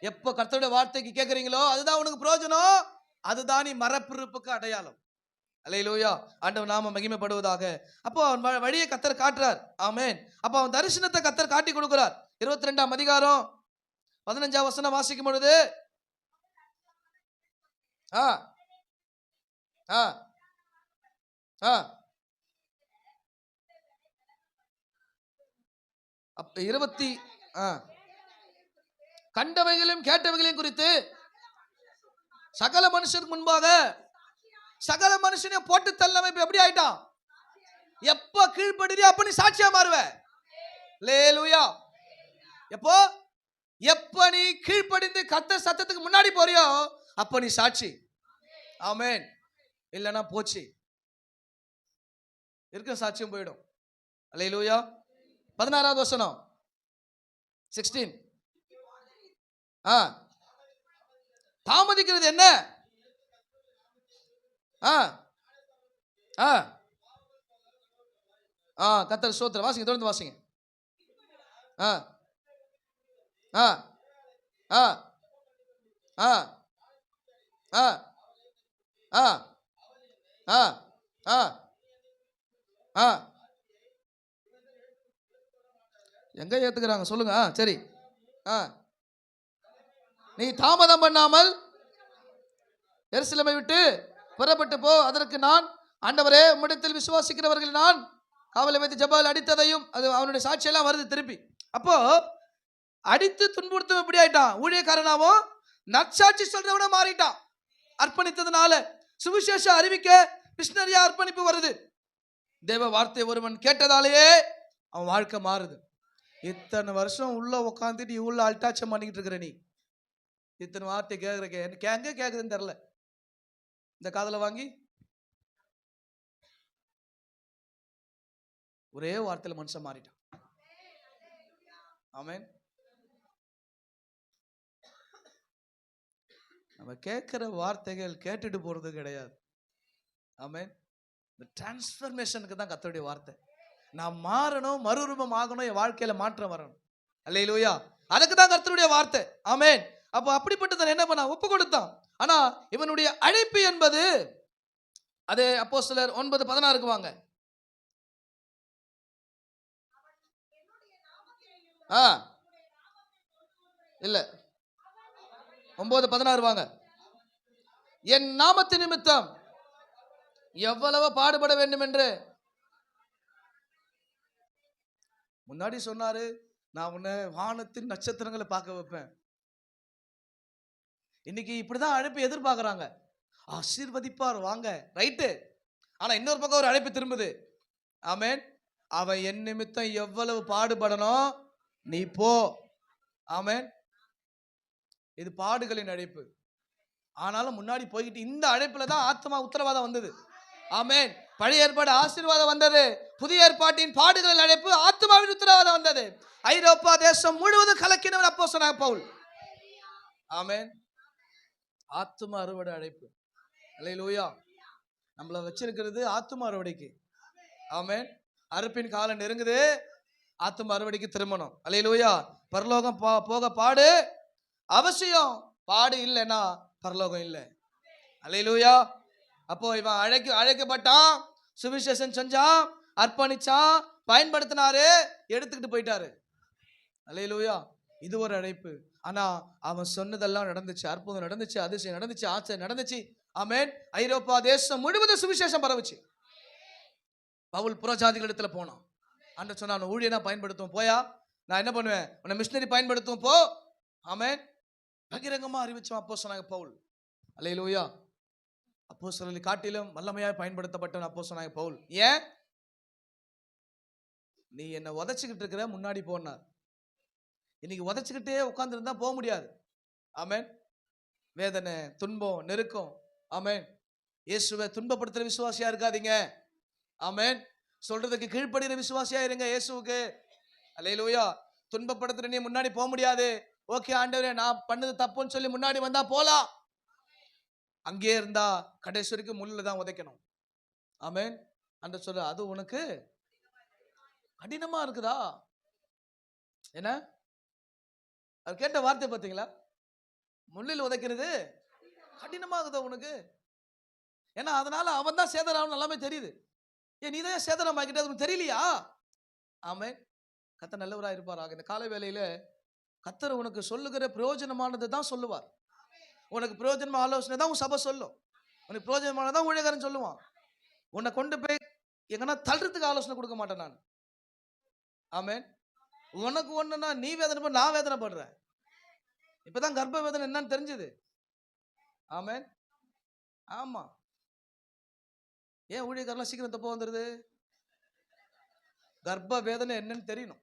எப்போ கர்த்தருடைய வார்த்தைக்கு கேட்கறீங்களோ அதுதான் உனக்கு பிரயோஜனம், அதுதான் நீ மறுபிறப்புக்கு அடையாளம். அல்லேலூயா. ஆண்டவர் நாம மகிமைப்படுவதாக. அப்போ அவன் வழியை கர்த்தர் காட்டுறார். ஆமென். அப்போ அவன் தரிசனத்தை கர்த்தர் காட்டி கொடுக்கிறார். 22ஆம் அதிகாரம் 15ஆம் வசனம் வாசிக்கும் பொழுது, கண்டவைகளையும் கேட்டவைகளையும் குறித்து சகல மனுஷருக்கு முன்பாக சகல மனுஷனையும் போட்டு தள்ளவன் இப்ப எப்படி ஆயிட்டான், எப்ப கீழ்படுறியோ அப்ப நீ சாட்சியா மாறுவ. அல்லேலூயா. எப்ப நீ கீழ்ப்படிந்து கர்த்தர் சத்தத்துக்கு முன்னாடி போறியோ அப்ப நீ சாட்சி. ஆமென். இல்லைன்னா போச்சு, இருக்க சாட்சியம் போயிடும். அல்லேலூயா. 16ஆவது வசனம் 16. தாமதிக்கிறது என்ன, கர்த்தர் ஸ்தோத்திரம். வாசிங்க, தொடர்ந்து வாசிங்க. எங்க ஏத்துக்கிறாங்க சொல்லுங்க. சரி, நீ தாமதம் பண்ணாமல் எருசலேமை விட்டு புறப்பட்டு போ. அதற்கு நான், ஆண்டவரே உம்மிடத்தில் விசுவாசிக்கிறவர்கள் நான் காவலை வைத்து ஜெபால் அடித்ததையும், அது அவனுடைய சாட்சியெல்லாம் வருது திருப்பி. அப்போ அடித்து துன்புறுத்தும் எப்படி ஆயிட்டான், ஊழியக்காரனாவும் நற்சாட்சி சொல்றவன மாறிட்டான். அர்ப்பணித்ததுனால சுவிசேஷம் அறிவிக்க மிஷனரியா அர்ப்பணிப்பு வருது. தேவ வார்த்தை ஒருவன் கேட்டதாலேயே அவன் வாழ்க்கை மாறுது. இத்தனை வருஷம் உள்ள உட்காந்துட்டு இவ்வளவு அல்டாச்சம் பண்ணிக்கிட்டு இருக்கிற நீ இத்தனை வார்த்தை கேட்குற எனக்கு எங்க கேட்குதுன்னு தெரியல. இந்த காதல வாங்கி ஒரே வார்த்தையில மனுஷன் மாறிட்டான். ஆமென். நம்ம கேட்கிற வார்த்தைகள் கேட்டுட்டு போறது கிடையாது. ஆமென். இந்த டிரான்ஸ்ஃபர்மேஷனுக்கு தான் கர்த்தருடைய வார்த்தை. நான் மாறணும், மறுரூபம் ஆகணும், என் வாழ்க்கையில மாற்றம் வரணும். அல்லேலூயா. அதுக்கு தான் கர்த்தருடைய வார்த்தை. ஆமென். அப்போ அப்படிப்பட்டதை என்ன பண்ண ஒப்பு கொடுத்தான். ஆனா இவனுடைய அழைப்பு என்பது அதே அப்போஸ்தலர் 9:16 வாங்க. இல்ல 9:16 வாங்க. என் நாமத்து நிமித்தம் எவ்வளவு பாடுபட வேண்டும் என்று முன்னாடி சொன்னாரு. நான் உன்னை வானத்தின் நட்சத்திரங்களை பார்க்க வைப்பேன். இன்னைக்கு இப்படிதான் அழைப்பு எதிர்பார்க்கறாங்க. ஆசீர்வதிப்பார் வாங்க, ரைட்டு. ஆனா இன்னொரு பக்கம் ஒரு அழைப்பு திரும்புது. ஆமென். அவன் என் நிமித்தம் எவ்வளவு பாடுபடணும் நீ போ. ஆமென். இது பாடுகளின் அழைப்பு. ஆனாலும் முன்னாடி போய்கிட்டு இந்த அழைப்புல தான் ஆத்மா உத்தரவாதம் வந்தது. ஆமென். பழைய ஏற்பாடு ஆசீர்வாதம் வந்தது. புதிய ஏற்பாட்டின் பாடுகளின் அழைப்பு ஆத்மாவின் உத்தரவாதம் வந்தது. ஐரோப்பா தேசம் முழுவதும் கலக்கினவன் அப்போஸ்தலனாகிய பவுல். ஆமென். ஆத்தும அறுவடை அழைப்பு. அல்லேலூயா. நம்மள வச்சிருக்கிறது ஆத்தும அறுவடைக்கு. ஆமென். அறுப்பின் காலம் நெருங்குது, ஆத்தும அறுவடைக்கு திரும்பணும். அல்லேலூயா. பரலோகம் போக பாடு அவசியம். பாடு இல்லைன்னா பரலோகம் இல்லை. அல்லேலூயா. அப்போ இவன் அழைக்கப்பட்டான், சுவிசேஷம் செஞ்சான், அர்ப்பணிச்சான், பயன்படுத்தினாரு, எடுத்துக்கிட்டு போயிட்டாரு. அல்லேலூயா. இது ஒரு அழைப்பு. ஆனா அவன் சொன்னதெல்லாம் நடந்துச்சு. அற்புதம் நடந்துச்சு, அதிசயம் நடந்துச்சு, ஆச்சரியம் நடந்துச்சு. ஆமென். ஐரோப்பா தேசம் முழுவதும் சுவிசேஷம் பரவுச்சு. பவுல் புறஜாதிகளிடத்துல போனான். ஆண்டவர் சொன்னான், ஊழியனா பயன்படுத்தும் போயா, நான் என்ன பண்ணுவேன், உன்னை மிஷனரி பயன்படுத்தும் போ. ஆமென். பகிரங்கமா அறிவிச்சான் அப்போஸ்தலனாகிய பவுல். அல்லேலூயா. அப்போஸ்தலரை காட்டிலும் வல்லமையாய் பயன்படுத்தப்பட்டவன் அப்போஸ்தலனாகிய பவுல். ஏன்? நீ என்ன உதைச்சுக்கிட்டு இருக்கிற, முன்னாடி போனார். இன்னைக்கு உதைச்சுக்கிட்டே உட்கார்ந்துருந்தா போக முடியாது. ஆமென். வேதனை, துன்பம், நெருக்கம். ஆமென். இயேசுவை துன்பப்படுத்துற விசுவாசியா இருக்காதீங்க. ஆமென். சொல்றதுக்கு கீழ்ப்படுகிற விசுவாசியா இருங்க இயேசுவுக்கு. அல்லேலூயா. துன்பப்படுத்துற நீ முன்னாடி போக முடியாது. ஓகே ஆண்டவரே, நான் பண்ணது தப்புன்னு சொல்லி முன்னாடி வந்தா போலாம். அங்கே இருந்தா கடைசி வரைக்கும் முள்ளில் தான் உதைக்கணும். ஆமென். ஆண்டவர் சொல்ற, அது உனக்கு கடினமா இருக்குதா? என்ன அது கேட்ட வார்த்தை பார்த்தீங்களா? முள்ளில் உதைக்கிறது கடினமாகுதா உனக்கு? ஏன்னா அதனால அவன் தான் சேதராகணும் எல்லாமே தெரியுது. ஏன் நீ தான் சேதனம் ஆகிட்டே உனக்கு தெரியலையா? ஆமென். கர்த்தர் நல்லவராக இருப்பாராக. இந்த காலை வேளையில கர்த்தர் உனக்கு சொல்லுகிற பிரயோஜனமானது தான் சொல்லுவார். உனக்கு பிரயோஜனமான ஆலோசனை தான் உன் சபை சொல்லும். உனக்கு பிரயோஜனமானதான் ஊழியக்காரன் சொல்லுவான். உன்னை கொண்டு போய் எங்கன்னா தள்ளுறதுக்கு ஆலோசனை கொடுக்க மாட்டேன் நான். ஆமென். உனக்கு ஒண்ணுன்னா நீ வேதனை பண்ண, நான் வேதனைப்படுறேன். இப்பதான் கர்ப்ப வேதனை என்னன்னு தெரிஞ்சது. ஆமென். ஆமா. ஏன் ஊழியக்காரெல்லாம் சீக்கிரம் தப்ப வந்துருது? கர்ப்ப வேதனை என்னன்னு தெரியணும்.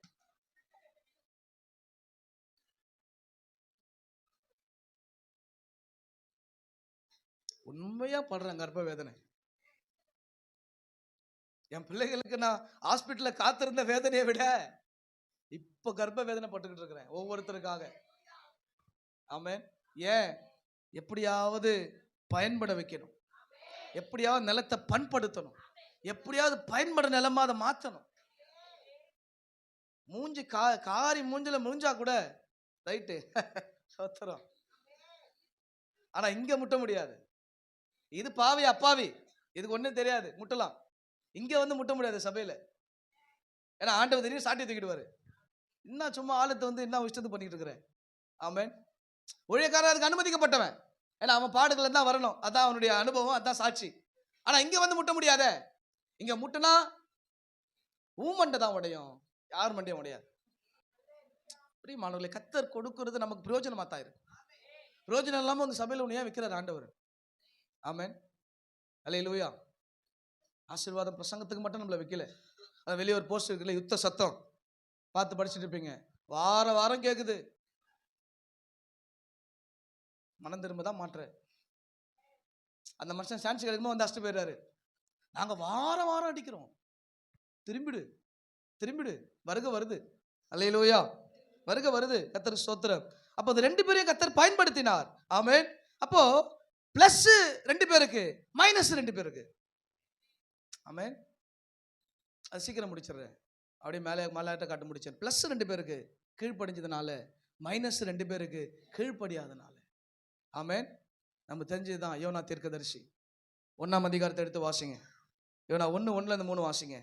உண்மையா படுறேன் கர்ப்ப வேதனை. என் பிள்ளைகளுக்கு நான் ஹாஸ்பிட்டல்ல காத்திருந்த வேதனையை விட இப்ப கர்ப்ப வேதனை பட்டுக்கிட்டு இருக்கிறேன் ஒவ்வொருத்தருக்காக. ஆமென். ஏன்? எப்படியாவது பயன்பட வைக்கணும், எப்படியாவது நிலத்தை பண்படுத்தணும், எப்படியாவது பயன்பட நிலமா அதை மாற்றணும். மூஞ்சி காரி மூஞ்சில முடிஞ்சா கூட ரைட்டு சோத்திரம். ஆனா இங்க முட்ட முடியாது. இது பாவி அப்பாவி, இதுக்கு ஒன்றும் தெரியாது, முட்டலாம். இங்க வந்து முட்ட முடியாது சபையில. ஏன்னா ஆண்டவர் தெரியும், சாட்டி தூக்கிடுவாரு. இன்னும் சும்மா ஆழத்தை வந்து என்ன இஷ்டத்து பண்ணிட்டு இருக்கிறேன். ஆமென். ஊழியக்காரன் அதுக்கு அனுமதிக்கப்பட்டவன். ஏன்னா அவன் பாடுகள் தான் வரணும், அதான் அவனுடைய அனுபவம், அதான் சாட்சி. ஆனா இங்க வந்து முட்ட முடியாத. இங்க முட்டுனா ஊமண்டை தான் உடையும், யார் மண்டையும் உடையாது. பிரியமானவர்களே, கர்த்தர் கொடுக்கிறது நமக்கு பிரயோஜனமா தான் இருக்கு. பிரயோஜனம் இல்லாம வந்து சபையில உன்னையா வைக்கிறார் ஆண்டவர். ஆமென். அல்லேலூயா. ஆசீர்வாதம் பிரசங்கத்துக்கு மட்டும் நம்மளை வைக்கல. அது வெளியே ஒரு போஸ்ட் இருக்குல்ல, யுத்த சத்தம், பார்த்து படிச்சுட்டு இருப்பீங்க. வார வாரம் கேட்குது. மனம் திரும்ப தான் மாற்ற. அந்த மனுஷன் சான்ஸ் கிடைக்கும்போது வந்து அஷ்ட போயிடுறாரு. நாங்க வாரம் வாரம் அடிக்கிறோம். திரும்பிடு திரும்பிடு, வருக வருது. அல்லேலூயா. வருக வருது. கர்த்தருக்கு ஸ்தோத்திரம். அப்போ அது 2 பேரையும் கர்த்தர் பயன்படுத்தினார். ஆமென். அப்போ பிளஸ் 2 பேருக்கு, மைனஸ் 2 பேருக்கு. ஆமென். அது சீக்கிரம் முடிச்சிடுறேன். அப்படியே மேலாட்ட காட்ட முடிச்சேன். பிளஸ் 2 பேருக்கு கீழ்ப்படிஞ்சதுனால, மைனஸ் 2 பேருக்கு கீழ்ப்படியாதனால. ஆமென். நம்ம தெரிஞ்சதுதான் யோனா தீர்க்கதரிசி. 1ஆம் அதிகாரத்தை எடுத்து வாசிங்க. யோனா 1:1-3 வாசிங்க.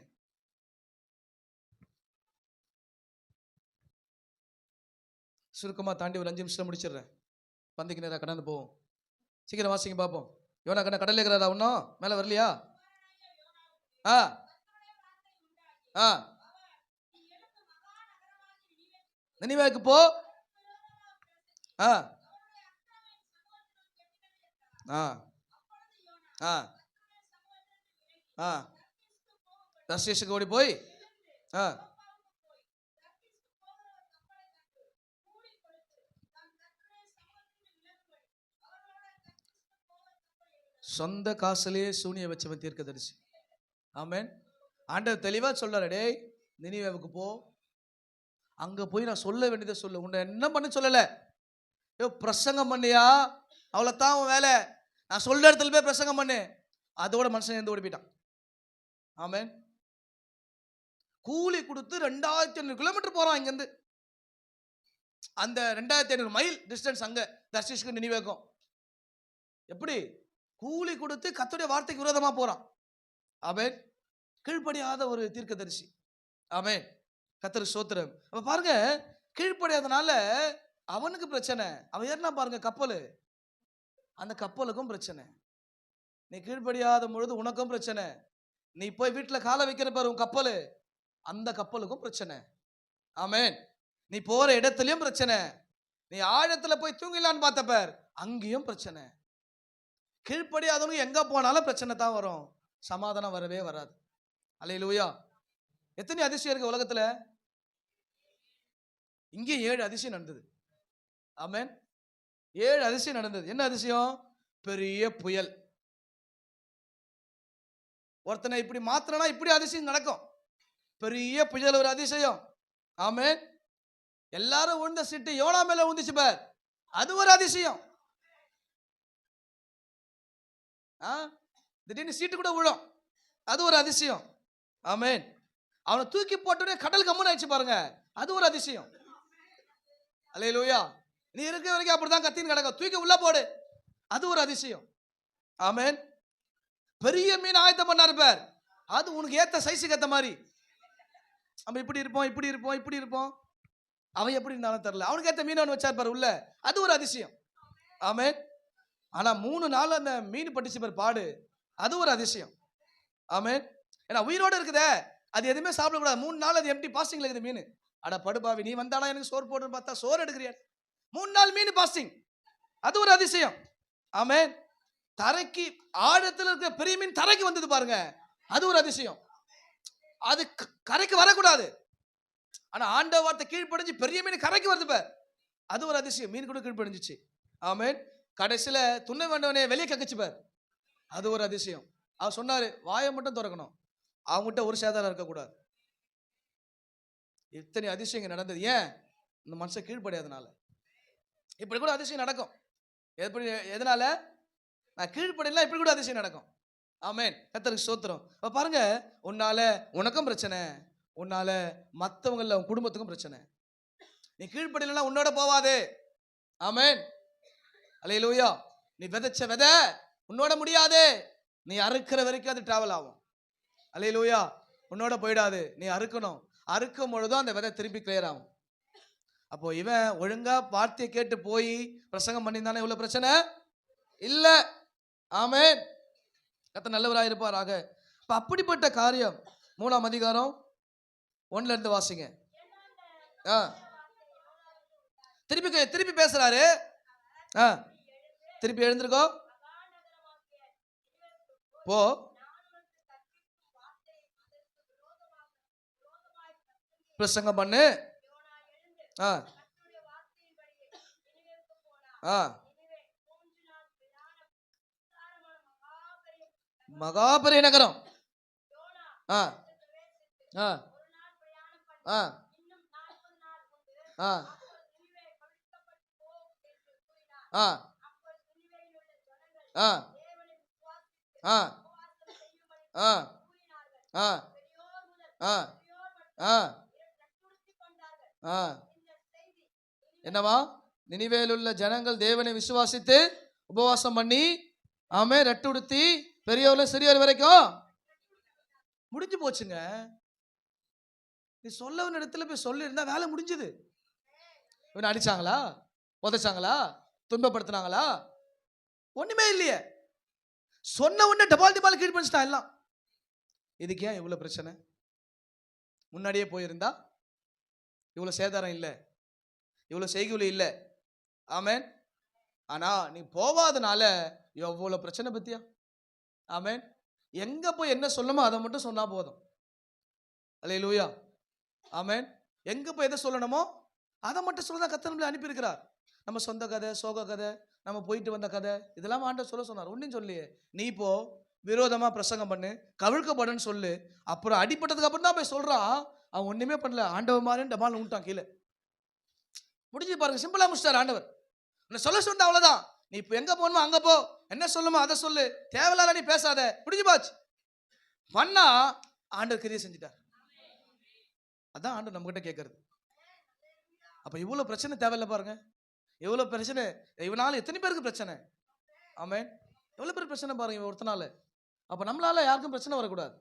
சுருக்கமா தாண்டி ஒரு 5 நிமிஷம் முடிச்சிடுறேன். பந்திக்கு நேரம் கடந்து போவோம். சீக்கிரம் வாசிங்க பார்ப்போம். யோனா கடல்ல இருக்கிறாரா? ஒன்றும் மேலே வரலையா? ஆ ஆ நினிவேக்கு போ. ஆ ஆ ஆ ஆ தர்ஷீஷுக்கு ஓடி போய் ஆ சொந்த காசுலேயே சூனிய வச்சவன் தீர்க்கதரிசி. ஆமென். ஆண்டவர் தெளிவா சொல்றாரு, டேய் நினிவேவுக்கு போ, அங்க போய் நான் சொல்ல வேண்டியதை சொல்லு. உன்னை என்ன பண்ண சொல்லல, பிரசங்கம் பண்ணியா, அவ்வளோதான் உன் வேலை. நான் சொல்ற இடத்துல போய் பிரசங்கம் பண்ணு. அதோட மனுஷன் எந்த ஓடி போயிட்டான். ஆமென். கூலி கொடுத்து 2500 கிலோமீட்டர் போறான் இங்கிருந்து. அந்த 2500 மைல் டிஸ்டன்ஸ் அங்க தர்ஷீஷுக்கு நினிவேக்கும். எப்படி? கூலி கொடுத்து கர்த்தருடைய வார்த்தைக்கு விரோதமா போறான். ஆமென். கீழ்ப்படியாத ஒரு தீர்க்கதரிசி. ஆமென். கர்த்தருக்கு ஸ்தோத்திரம். அப்ப பாருங்க, கீழ்ப்படியாதனால அவனுக்கு பிரச்சனை. அவன் ஏறினா பாருங்க கப்பல், அந்த கப்பலுக்கும் பிரச்சனை. நீ கீழ்ப்படியாத பொழுது உனக்கும் பிரச்சனை. நீ போய் வீட்டில் காலை வைக்கிற பாரு உன் கப்பல், அந்த கப்பலுக்கும் பிரச்சனை. ஆமென். நீ போற இடத்துலயும் பிரச்சனை. நீ ஆழத்துல போய் தூங்கிலான்னு பார்த்த பார், அங்கேயும் பிரச்சனை. கீழ்ப்படியாதவங்க எங்க போனாலும் பிரச்சனை தான் வரும், சமாதானம் வரவே வராது. அல்லேலூயா. எத்தனை அதிசயம் இருக்கு உலகத்துல. இங்கே 7 அதிசயம் நடந்தது. ஆமென். 7 அதிசயம் நடந்தது. என்ன அதிசயம்? பெரிய புயல். ஒருத்தனை இப்படி மாத்திரனா இப்படி அதிசயம் நடக்கும். பெரிய புயல் ஒரு அதிசயம். ஆமென். எல்லாரும் விழுந்த சீட்டு யோனா மேல விழுந்துச்சு பார், அது ஒரு அதிசயம். திடீர்னு சீட்டு கூட விழும், அது ஒரு அதிசயம். ஆமென். அவனை தூக்கி போட்டோடனே கடல் கம்முன்னு ஆயிடுச்சு பாருங்க, அது ஒரு அதிசயம். அல்லேலூயா. நீ இருக்க வரைக்கும் அப்படிதான் கத்தின்னு கிடக்க, தூக்கி உள்ள போடு, அது ஒரு அதிசயம். ஆமென். பெரிய மீன் ஆயத்தம் பண்ணாரு பார், அது உனக்கு ஏத்த சைஸுக்கு ஏத்த மாதிரி. நம்ம இப்படி இருப்போம் இப்படி இருப்போம் இப்படி இருப்போம், அவன் எப்படி இருந்தாலும் தெரியல, அவனுக்கு ஏத்த மீன் ஒன்று வச்சார் பாரு உள்ள, அது ஒரு அதிசயம். ஆமென். ஆனா 3 நாள் அந்த மீன் பட்டுச்சு பார் பாடு, அது ஒரு அதிசயம். ஆமென். ஏன்னா உயிரோடு இருக்குதே, அது எதுவுமே சாப்பிடக்கூடாது. 3 நாள் அது எம்டி பாஸ்டிங்ல இருக்குது மீன். அட படுபாவி, நீ வந்தாடா எனக்கு சோறு போடுன்னு பார்த்தா சோறு எடுக்கிறியா? 3 நாள் மீன் பாஸ்டிங், அது ஒரு அதிசயம். ஆமென். தரைக்கு ஆழத்தில் இருக்க பெரிய மீன் தரைக்கு வந்தது பாருங்க, அது ஒரு அதிசயம். அது கரைக்கு வரக்கூடாது, ஆனா ஆண்ட வார்த்தை கீழ்ப்படிஞ்சு பெரிய மீன் கரைக்கு வருது பார், அது ஒரு அதிசயம். மீன் கூட கீழ்ப்படிஞ்சிச்சு. ஆமென். கடைசியில துண்ண வேண்டவனே வெளியே கக்கிச்சு பார், அது ஒரு அதிசயம். அவர் சொன்னாரு வாயை மட்டும் திறக்கணும், அவங்ககிட்ட ஒரு சேதாரம் இருக்கக்கூடாது. இத்தனை அதிசயங்கள் நடந்தது. ஏன்? இந்த மனுஷன் கீழ்ப்படியாதனால. இப்படி கூட அதிசயம் நடக்கும். எப்படி? எதனால? நான் கீழ்ப்படியல, இப்படி கூட அதிசயம் நடக்கும். ஆமென். கர்த்தருக்கு ஸ்தோத்திரம். அப்ப பாருங்க, உன்னால உனக்கும் பிரச்சனை, உன்னால மற்றவங்கள உன் குடும்பத்துக்கும் பிரச்சனை. நீ கீழ்ப்படியலன்னா உன்னோட போவாதே. ஆமென். அல்லேலூயா. நீ விதைச்ச விதை உன்னோட முடியாதே, நீ அறுக்கிற வரைக்கும் அது டிராவல் ஆகும். அல்லேலூயா. உன்னோட போயிடாது, நீ அறுக்கணும். அறுக்கும் பொழுதும் அந்த விதை திருப்பி கிளியர் ஆகும். அப்போ இவன் ஒழுங்கா வார்த்தையை கேட்டு போய் பிரசங்கம் பண்ணியிருந்தானே இவ்வளவு பிரச்சனை இல்ல. ஆமென். கர்த்தர் நல்லவராக இருப்பாராக. இப்ப அப்படிப்பட்ட காரியம் 3ஆம் அதிகாரம் 1ல இருந்து வாசிங்க. திருப்பி பேசுறாரு. திருப்பி எழுந்திருக்கோ. போ பிரசங்கம் பண்ணு. மகாபெரிய நகரம். என்னவா? நினிவேயில் உள்ள ஜனங்கள் தேவனை விசுவாசித்து உபவாசம் பண்ணி ஆமே ரெட்டு உடுத்தி பெரியவர்ல சிறியவர் வரைக்கும் முடிஞ்சு போச்சுங்க. நீ சொல்ல இடத்துல போய் சொல்லி இருந்தா வேலை முடிஞ்சது. இவனை அடிச்சாங்களா, உதைச்சாங்களா, துன்பப்படுத்தினாங்களா? ஒண்ணுமே இல்லையே. சொன்ன உடனே டபால் டிபால் கீழ் பண்ணிச்சிட்டான் எல்லாம். இதுக்கு ஏன் இவ்வளவு பிரச்சனை? முன்னாடியே போயிருந்தா இவ்வளவு சேதாரம் இல்லை, இவ்வளவு செய்குலி இல்லை. ஆமேன். ஆனா நீ போவாதனால எவ்வளவு பிரச்சனை பத்தியா. ஆமேன். எங்க போய் என்ன சொல்லணுமோ அதை மட்டும் சொன்னா போதும். அல்லேலூயா. ஆமேன். எங்க போய் எதை சொல்லணுமோ அதை மட்டும் சொல்லதான் கர்த்தர் நம்மளை அனுப்பி இருக்கிறார். நம்ம சொந்த கதை, சோக கதை, நம்ம போயிட்டு வந்த கதை, இதெல்லாம் ஆண்டவர் சொல்ல சொன்னார். ஒன்னும் சொல்லியே. நீ இப்போ விரோதமா பிரசங்கம் பண்ணு, கவிழ்க்கப்படுன்னு சொல்லு. அப்புறம் அடிப்பட்டதுக்கு அப்புறம் தான் போய் சொல்றான். அவன் ஒண்ணுமே பண்ணல, ஆண்டவர் மாதிரி டபால் விட்டான் கீழே. முடிஞ்சு பாருங்க, சிம்பிளா முடிச்சிட்டார் ஆண்டவர். உன்னை சொல்ல சொன்ன அவ்வளவுதான். நீ இப்போ எங்க போகணுமோ அங்க போ, என்ன சொல்லுமோ அதை சொல்லு, தேவையில்லாத நீ பேசாத, முடிஞ்சு போச்சு. பண்ணா ஆண்டவர் கிரியை செஞ்சுட்டார். அதான் ஆண்டவர் நம்ம கிட்ட கேட்கறது. அப்ப இவ்வளவு பிரச்சனை தேவையில்லை பாருங்க. எவ்வளவு பிரச்சனை, இவனால எத்தனை பேருக்கு பிரச்சனை. ஆமேன். எவ்வளவு பேர் பிரச்சனை பாருங்க இவன் ஒருத்தனால. அப்ப நம்மளால யாருக்கும் பிரச்சனை வரக்கூடாது.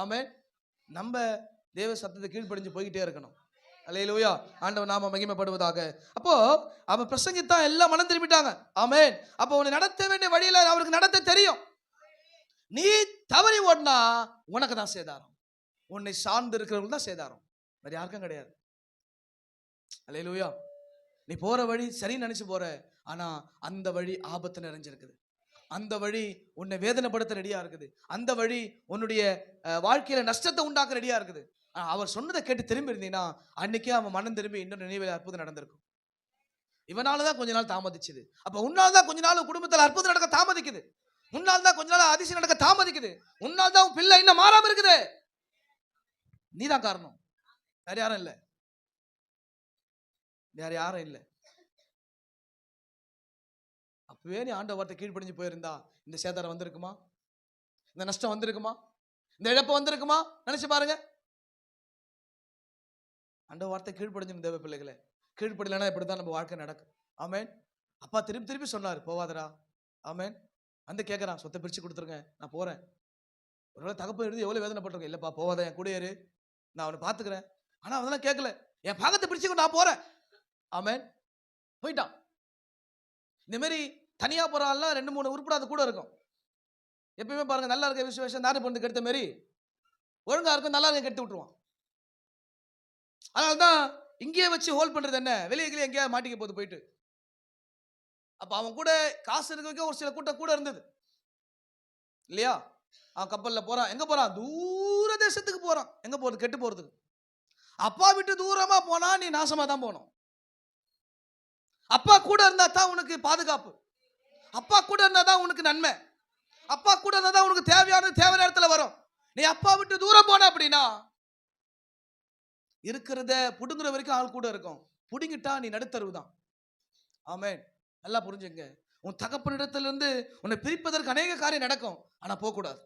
ஆமேன். நம்ம தேவ சத்தத்தை கீழ்ப்படிஞ்சு போய்கிட்டே இருக்கணும். அல்லேலூயா. ஆண்டவர் நாம மகிமைப்படுவதாக. அப்போ அவன் பிரசங்கித்தான், எல்லாம் மனம் திரும்பிட்டாங்க. ஆமேன். அப்போ உன்னை நடத்த வேண்டிய வழியில அவருக்கு நடத்த தெரியும். நீ தவறி ஓடினா உனக்கு தான் சேதாரம். உன்னை சார்ந்து இருக்கிறவங்க தான் சேதாரம், வேற யாருக்கும் கிடையாது. அல்லேலூயா. நீ போற வழி சரின்னு நினைச்சு போற, ஆனா அந்த வழி ஆபத்து நிறைஞ்சிருக்குது. அந்த வழி உன்னை வேதனைப்படுத்த ரெடியா இருக்குது. அந்த வழி உன்னுடைய வாழ்க்கையில நஷ்டத்தை உண்டாக்க ரெடியா இருக்குது. அவர் சொன்னதை கேட்டு திரும்பி இருந்தீங்கன்னா அன்னைக்கே அவன் மனம் திரும்பி இன்னொரு நினைவில் அற்புதம் நடந்திருக்கும். இவனாலதான் கொஞ்ச நாள் தாமதிச்சுது. அப்ப உன்னால்தான் கொஞ்ச நாள் குடும்பத்தில் அற்புதம் நடக்க தாமதிக்குது. உன்னால் தான் கொஞ்ச நாள் அதிசயம் நடக்க தாமதிக்குது. உன்னால் தான் பிள்ளை இன்னும் மாறாம இருக்குது. நீதான் காரணம், வேற யாரும் இல்லை. வேற யாரும் இல்லை. அப்பவே நீ ஆண்ட வார்த்தை கீழ்ப்படிஞ்சு போயிருந்தா இந்த சேதாரம் வந்திருக்குமா? இந்த நஷ்டம் வந்திருக்குமா? இந்த இழப்பு வந்திருக்குமா? நினைச்சு பாருங்க. ஆண்ட வார்த்தை கீழ்ப்படிஞ்சு தேவ பிள்ளைகளை, கீழ்ப்படலைன்னா இப்படிதான் நம்ம வாழ்க்கை நடக்கும். ஆமேன். அப்பா திருப்பி திருப்பி சொன்னார், போவாதரா. ஆமேன். வந்து கேட்கறான், சொத்தை பிரிச்சு கொடுத்துருங்க, நான் போறேன். ஒருவேளை தகப்பன் இருந்து எவ்வளவு வேதனைப்பட்டிருக்கேன். இல்லப்பா போவாத, என் கூட ஏறு, நான் அவனை பாத்துக்கிறேன். ஆனா அதெல்லாம் கேட்கல. என் பாகத்தை பிரிச்சுக்கொண்டு நான் போறேன். ஆமேன். போயிட்டான். இந்த மாதிரி தனியா போறாள்லாம் 2-3 உருப்படாத கூட இருக்கும். எப்பயுமே பாருங்க, நல்லா இருக்க விசுவாசம் நாடு பொண்ணு கெடுத்த மாதிரி ஒழுங்கா இருக்கும், நல்லா இருக்க கெடுத்து விட்டுருவான். அதனால்தான் இங்கேயே வச்சு ஹோல்ட் பண்றது என்ன, வெளியே எங்கேயாவது மாட்டிக்க போது போயிட்டு. அப்ப அவன் கூட காசு இருக்க ஒரு சில கூட்டம் கூட இருந்தது இல்லையா? அவன் கப்பல்ல போறான். எங்க போறான்? தூர தேசத்துக்கு போறான். எங்க போறது? கெட்டு போறதுக்கு. அப்பா விட்டு தூரமா போனா நீ நாசமா தான் போகணும். அப்பா கூட இருந்தா தான் உனக்கு பாதுகாப்பு. அப்பா கூட இருந்தா தான் உனக்கு நன்மை. அப்பா கூட இருந்தா தான் உனக்கு தேவையான இடத்துல வரும். நீ அப்பா விட்டு தூரம் போன அப்படின்னா இருக்கிறத புடுங்குற வரைக்கும் ஆள் கூட இருக்கும். புடுங்கிட்டா நீ நடுத்தருவு தான். ஆமேன். நல்லா புரிஞ்சுங்க. உன் தகப்பனிடத்துல இருந்து உன்னை பிரிப்பதற்கு அநேக காரியம் நடக்கும், ஆனா போக கூடாது.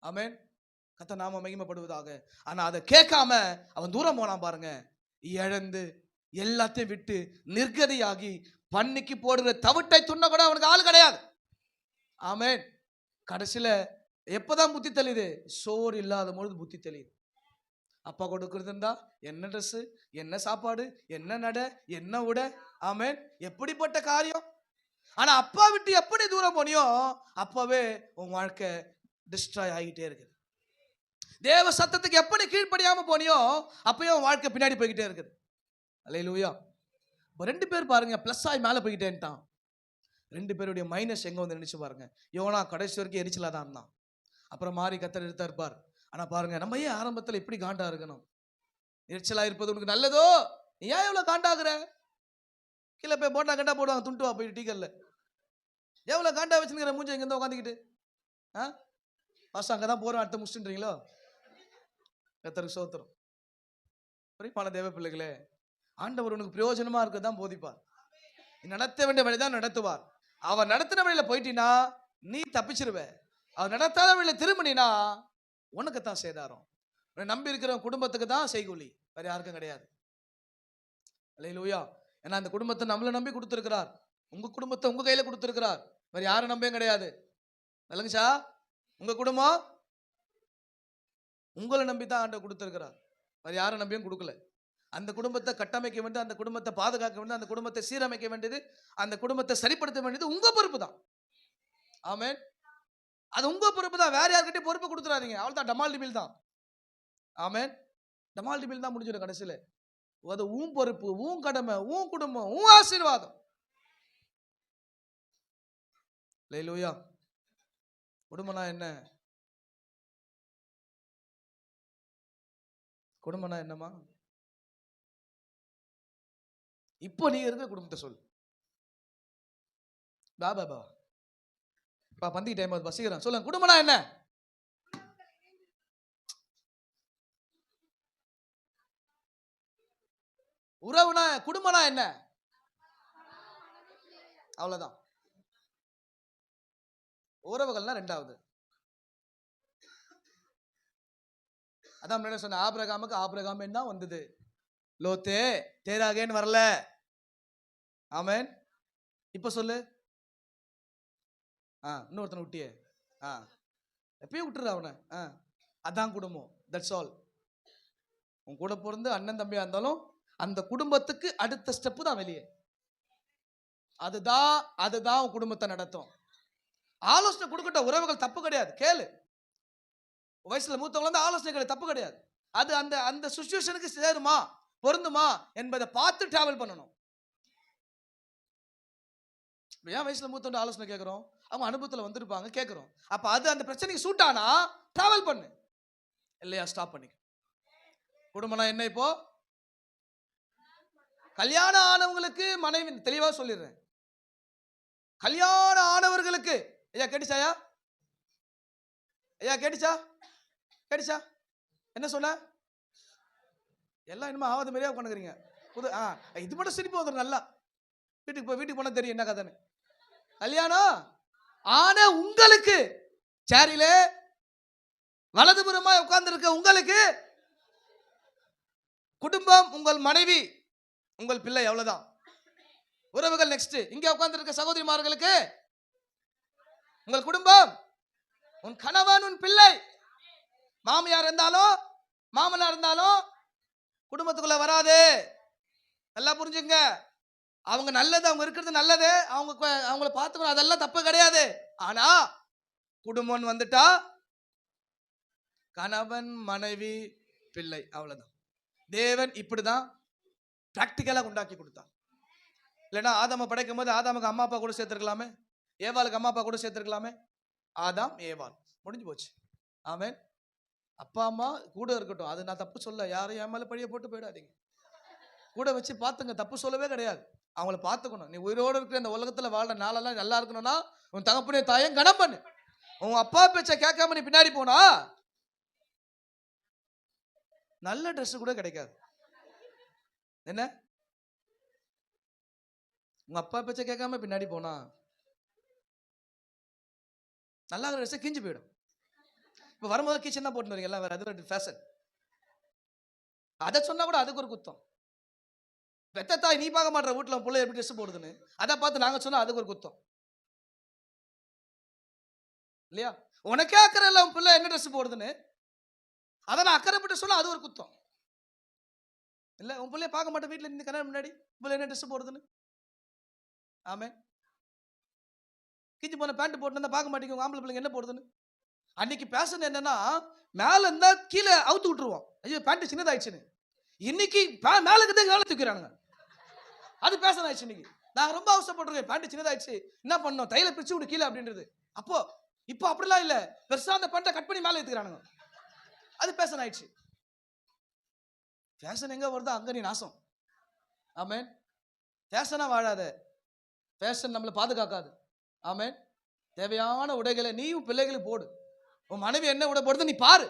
ஆமேன். கர்த்தர் நாம மகிமைப்படுவதாக. ஆனா அதை கேட்காம அவன் தூரம் போனான் பாருங்க. இழந்து எல்லாத்தையும் விட்டு நிர்கதியாகி பண்ணிக்கு போடுற தவிட்டை துண்ண கூட அவனுக்கு ஆள் கிடையாது. ஆமேன். கடைசியில எப்பதான் புத்தி தெளியுது? சோறு இல்லாத பொழுது புத்தி தெளியுது. அப்பா கொடுக்கறது இருந்தா என்ன ட்ரெஸ், என்ன சாப்பாடு, என்ன நட, என்ன உட. ஆமேன். எப்படிப்பட்ட காரியம். ஆனா அப்பா விட்டு எப்படி தூரம் போனியோ அப்பவே உன் வாழ்க்கை டிஸ்ட்ராய் ஆகிட்டே இருக்கு. தேவ சத்தத்துக்கு எப்படி கீழ்ப்படியாம போனியோ அப்பயே உன் வாழ்க்கை பின்னாடி போய்கிட்டே இருக்குது. அல்லேலூயா. 2 பேர் பாருங்க, பிளஸ் ஆகி மேல போய்கிட்டேன்ட்டான். 2 பேருடைய மைனஸ் எங்க வந்து நினைச்சு பாருங்க. யோனா கடைசி வரைக்கும் எரிச்சலா தான் இருந்தான். அப்புறம் மாறி கத்தர் எடுத்தா இருப்பார். ஆனா பாருங்க, நம்ம ஏன் ஆரம்பத்தில் இப்படி காண்டா இருக்கணும்? எரிச்சலா இருப்பது உனக்கு நல்லதோ? நீ ஏன் எவ்வளவு காண்டாகுற? கீழே போய் போட்டா கண்டா போடுவாங்க, துண்டுவா போய் டீக்கல்ல. எவ்வளவு காண்டா வச்சுக்கிற மூஞ்ச இங்க இருந்து உட்காந்துக்கிட்டு அங்கதான் போறோம் அடுத்த முடிச்சுன்றீங்களோ? கத்தருக்கு சோத்திரம். பரிபான தேவ பிள்ளைகளே, ஆண்டவர் உனக்கு பிரயோஜனமா இருக்கதான் போதிப்பார். நடத்த வேண்டிய வழிதான் நடத்துவார். அவர் நடத்தின வழியில போயிட்டீனா நீ தப்பிச்சிருவ. அவர் நடத்தாத வழியில திரும்பினா உனக்கு தான் சேதாரம். நம்பி இருக்கிற குடும்பத்துக்கு தான் செய்கூலி, வேற யாருக்கும் கிடையாது. அல்லேலூயா. ஏன்னா அந்த குடும்பத்தை நம்மளை நம்பி கொடுத்திருக்கிறார். உங்க குடும்பத்தை உங்க கையில கொடுத்திருக்கிறார், வேற யாரும் நம்பியும் கிடையாது. நல்லங்கச்சா, உங்க குடும்பம் உங்களை நம்பி தான் ஆண்டவர் கொடுத்திருக்கிறார், வேற யாரும் நம்பியும் கொடுக்கல. அந்த குடும்பத்தை கட்டமைக்க வேண்டியது, அந்த குடும்பத்தை பாதுகாக்க வேண்டியது, அந்த குடும்பத்தை சீரமைக்க வேண்டியது, அந்த குடும்பத்தை சரிப்படுத்த வேண்டியது உங்க பொறுப்பு தான். ஆமென். அது உங்க பொறுப்பு தான், வேற யார்கிட்ட பொறுப்பு கொடுத்துறாதீங்க. அவள் தான் டமால் டிபில் தான். ஆமென். டமால் டிபில் தான் முடிஞ்சிடும் கடைசியில. அது உன் பொறுப்பு, உன் கடமை, உன் குடும்பம், உன் ஆசீர்வாதம். அல்லேலூயா. குடும்பம்னா என்ன? குடும்பம்னா என்னமா? இப்போ நீ இருக்கிற குடும்பத்தை சொல். பாபா பந்தி டைம் வசிக்கிறேன் சொல்லுங்க. குடும்பம்னா என்ன? உறவுனா, குடும்பம்னா என்ன? அவ்வளவுதான். உறவுகள்னா ரெண்டாவது. அதான் முன்னாடி சொன்ன, ஆபிரகாமுக்கு ஆபிரகாம் தான் வந்தது, லோத்தே தேராகேன்னு வரல. ஆமென். இப்ப சொல்லு. இன்னொருத்தனை விட்டியே, எப்பயும் விட்டுற அவனை. அதான் குடும்பம். That's all. உன் கூட பிறந்து அண்ணன் தம்பியா இருந்தாலும் அந்த குடும்பத்துக்கு அடுத்த ஸ்டெப்பு தான் வெளியே. அதுதான் உன் குடும்பத்தை நடத்தும். ஆலோசனை கொடுக்கட்ட உறவுகள் தப்பு கிடையாது, கேளு. வயசுல மூத்தவங்க வந்து ஆலோசனை கிடையாது, தப்பு கிடையாது. அது அந்த அந்த சிச்சுவேஷனுக்கு சேருமா, பொருந்துமா என்பதை பார்த்து டிராவல் பண்ணணும். ஏன் வயசுல மூத்தவங்க ஆலோசனை கேட்கிறோம்? அவங்க அனுபவத்தில் வந்திருப்பாங்க, கேட்கிறோம். அப்ப அது அந்த பிரச்சனைக்கு சூட் ஆனா டிராவல் பண்ணு, இல்லையா ஸ்டாப் பண்ணிக்க. குடும்பம்னா என்ன? இப்போ கல்யாணம் ஆனவங்களுக்கு மனைவி, தெளிவா சொல்லிடுறேன். கல்யாணம் ஆனவர்களுக்கு, ஐயா கேட்டுச்சாயா? ஐயா கேட்டுச்சா? கேட்டுச்சா? என்ன சொன்ன? எல்லாம் என்னமோ ஆவாத மாதிரியா உட்காந்துக்கிறீங்க. இது மட்டும் சிரிப்பு வந்துடும் நல்லா. வீட்டுக்கு போனா தெரியும் என்ன கதைன்னு. கல்யாணம் ஆன உங்களுக்கு, சேரில வலதுபுறமா உட்கார்ந்து இருக்க உங்களுக்கு குடும்பம், உங்கள் மனைவி, உங்கள் பிள்ளை, அவ்வளவுதான். உறவுகள் நெக்ஸ்ட். இங்க உட்கார்ந்து இருக்க சகோதரிமார்களுக்கு உங்கள் குடும்பம், உன் கணவன், உன் பிள்ளை. மாமியார் இருந்தாலும் மாமனார் இருந்தாலும் குடும்பத்துக்குள்ள வராது. நல்லா புரிஞ்சுங்க. அவங்க நல்லது, அவங்க இருக்கிறது நல்லது, அவங்கள பார்த்துக்கணும், அதெல்லாம் தப்பு கிடையாது. ஆனா குடும்பம் வந்துட்டா கணவன், மனைவி, பிள்ளை, அவ்வளவுதான். தேவன் இப்படிதான் பிராக்டிக்கலா உண்டாக்கி கொடுத்தார். இல்லைன்னா ஆதாம படைக்கும் போது ஆதாமுக்கு அம்மா அப்பா கூட சேர்த்திருக்கலாமே, ஏவாளுக்கு அம்மா அப்பா கூட சேர்த்திருக்கலாமே. ஆதாம் ஏவாள், முடிஞ்சு போச்சு. ஆமென். அப்பா அம்மா கூட இருக்கட்டும், அது நான் தப்பு சொல்ல, யாரும் என் மேல பழிய போட்டு போயிடாதீங்க. கூட வச்சு பார்த்துங்க, தப்பு சொல்லவே கிடையாது. அவங்கள பார்த்துக்கணும். நீ உயிரோடு இருக்கிற இந்த உலகத்துல வாழ நாளெல்லாம் நல்லா இருக்கணும்னா உன் தகப்பனே தாயும் கனம் பண்ணு. உன் அப்பா பேச்ச கேட்காம நீ பின்னாடி போனா நல்ல ட்ரெஸ் கூட கிடைக்காது. என்ன? உங்க அப்பா பேச்ச கேட்காம பின்னாடி போனா நல்லா ட்ரெஸ் கிஞ்சி போயிடும். இப்ப வரும்போது கிச்சன் தான் போட்டு வரீங்க எல்லாம், வேற அது ஃபேஷன். அதை சொன்னா கூட அதுக்கு ஒரு குத்தம். பெத்த தாய் நீ பார்க்க மாட்டேற வீட்டுல பிள்ளை எப்படி ட்ரெஸ் போடுதுன்னு, அதை பார்த்து நாங்க சொன்னா அதுக்கு ஒரு குத்தம் இல்லையா? உனக்கே அக்கறை இல்லை உன் பிள்ளை என்ன ட்ரெஸ் போடுதுன்னு, அதை நான் அக்கறைப்பட்டு சொன்னா அது ஒரு குத்தம் இல்ல. உன் பிள்ளைய பார்க்க மாட்டேன் வீட்டுல இருந்து கல்யாணம் முன்னாடி பிள்ளை என்ன ட்ரெஸ் போடுதுன்னு. ஆமே. கிஞ்சி போன பேண்ட் போட்டு பார்க்க மாட்டேங்க உங்க ஆம்பளை பிள்ளைங்க என்ன போடுதுன்னு. அன்னைக்கு பேஷன் என்னன்னா மேல இருந்தா கீழே அவுத்து விட்டுருவோம், ஐயோ பேண்ட் சின்னதாயிடுச்சுன்னு. இன்னைக்கு மேல இருக்கிறத தூக்கிறானுங்க, அது பேஷன் ஆயிடுச்சு. இன்னைக்கு நான் ரொம்ப அவசரப்பட்டிருக்கேன், பேண்ட் சின்னதாயிடுச்சு, என்ன பண்ணோம், தையில பிரிச்சு விடு கீழே அப்படின்றது. அப்போ இப்போ அப்படிலாம் இல்ல, பெருசா அந்த பேண்ட்டை கட் பண்ணி மேலே ஏத்துக்கிறானுங்க. அது ஃபேஷன் ஆயிடுச்சு. ஃபேஷன் எங்க வருதோ அங்க நீ நாசம். ஆமென். ஃபேஷனா வாழாத, ஃபேஷன் நம்மளை பாதுகாக்காது. ஆமென். தேவையான உடைகளை நீயும் பிள்ளைகளுக்கு போடு. உன் மனைவி என்ன உடை போடுறது நீ பாரு.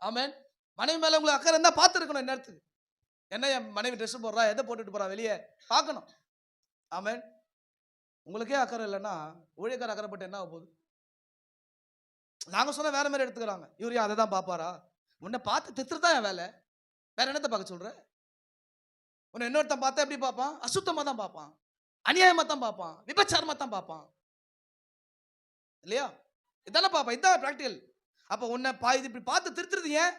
ஆமென். மனைவி மேல உங்களுக்கு அக்கறை இருந்தா பார்த்து இருக்கணும். இந்நேரத்துக்கு என்ன என் மனைவி ட்ரெஸ் போடுறா, எதை போட்டுட்டு போறா வெளியே பார்க்கணும். ஆமென். உங்களுக்கே அக்கறை இல்லைன்னா ஊழியக்கார அக்கறைப்பட்டு என்ன ஆக போகுது? நாங்க சொன்ன வேற மாதிரி எடுத்துக்கிறாங்க. இவரையும் அதை தான் பார்ப்பாரா? உன்னை பார்த்து தித்துறதான் என் வேலை, வேற என்னத்தை பார்க்க சொல்ற? உன்னை இன்னொருத்தன் பார்த்தா எப்படி பார்ப்பான்? அசுத்தமா தான் பார்ப்பான், அநியாயமா தான் பார்ப்பான், விபச்சாரமா தான் பார்ப்பான். இல்லையா? இதானே பார்ப்பான். இதான் பிராக்டிகல். அப்போ உன்னை இது இப்படி பார்த்து திருத்துறது ஏன்?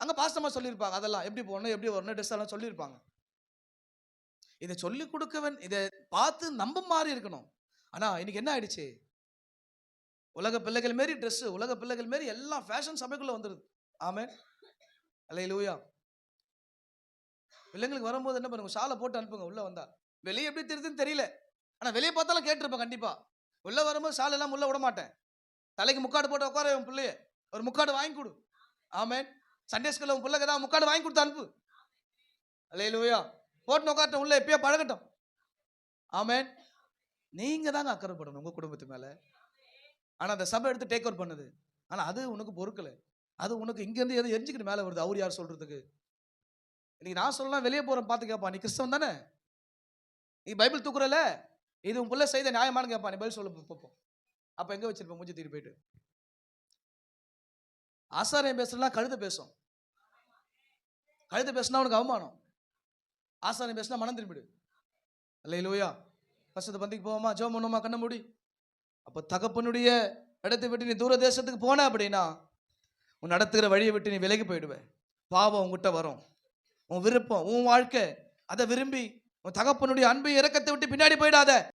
அங்க பாஸ்டமா சொல்லியிருப்பாங்க, அதெல்லாம் எப்படி போகணும், எப்படி வரணும், ட்ரெஸ் எல்லாம் சொல்லியிருப்பாங்க. இதை சொல்லி கொடுக்கவன் இதை பார்த்து நம்ப மாதிரி இருக்கணும். ஆனா இன்னைக்கு என்ன ஆயிடுச்சு? உலக பிள்ளைகள் மாரி ட்ரெஸ், உலக பிள்ளைகள் மாரி எல்லாம் ஃபேஷன் சபைக்குள்ள வந்துருது. ஆமென். அல்லேலூயா. பிள்ளைங்களுக்கு வரும்போது என்ன பண்ணுங்க, ஷாலை போட்டு அனுப்புங்க. உள்ள வந்தா வெளியே எப்படி தெரியுதுன்னு தெரியல, ஆனா வெளியே பார்த்தாலும் கேட்டிருப்பேன் கண்டிப்பா. உள்ள வரும்போது ஷால் எல்லாம் உள்ள விட மாட்டேன். தலைக்கு முக்காடு போட்டு உட்கார உன் பிள்ளைய ஒரு முக்காடு வாங்கி கொடு. ஆமென். சண்டே ஸ்கூல்ல உன் பிள்ளைக்கு ஏதாவது முக்காடு வாங்கி கொடுத்து அனுப்பு. அல்லேலூயா. போட்டு உட்காரட்டும், உள்ள எப்பயோ பழகட்டும். ஆமென். நீங்க தாங்க அக்கறைப்படணும் உங்க குடும்பத்து மேல. ஆனா அந்த சபை எடுத்து டேக் ஓவர் பண்ணுது. ஆனா அது உனக்கு பொறுக்கல, அது உனக்கு இங்க இருந்து எது எரிஞ்சுக்கிட்டு மேல வருது. அவர் யார் சொல்றதுக்கு? இன்னைக்கு நான் சொல்லலாம், வெளியே போறேன் பார்த்து கேட்பான், நீ கிறிஸ்தவன் தானே, நீ பைபிள் தூக்குறல, இது உன் பிள்ளை செய்த நியாயமானு கேட்பான். நீ பதில் சொல்ல பார்ப்போம். அப்ப எங்க வச்சிருப்பேன் மூஞ்சி தூக்கி போயிட்டு? ஆசாரியம் பேசுறதுலாம் கழுத பேசும். கழுத பேசினா உனக்கு அவமானம், ஆசாரியம் பேசினா மனம் திரும்பிடு. அல்லேலூயா. பரிசுத்த பந்திக்கு போவோமா? ஜெபம் பண்ணுவோமா? கண்ண மூடி. அப்ப தகப்பனுடைய இடத்தை விட்டு நீ தூர தேசத்துக்கு போன அப்படின்னா உன் நடத்துகிற வழியை விட்டு நீ விலகி போயிடுவ. பாவம் உங்ககிட்ட வரும். உன் விருப்பம், உன் வாழ்க்கை, அதை விரும்பி உன் தகப்பனுடைய அன்பை இரக்கத்தை விட்டு பின்னாடி போயிடாத.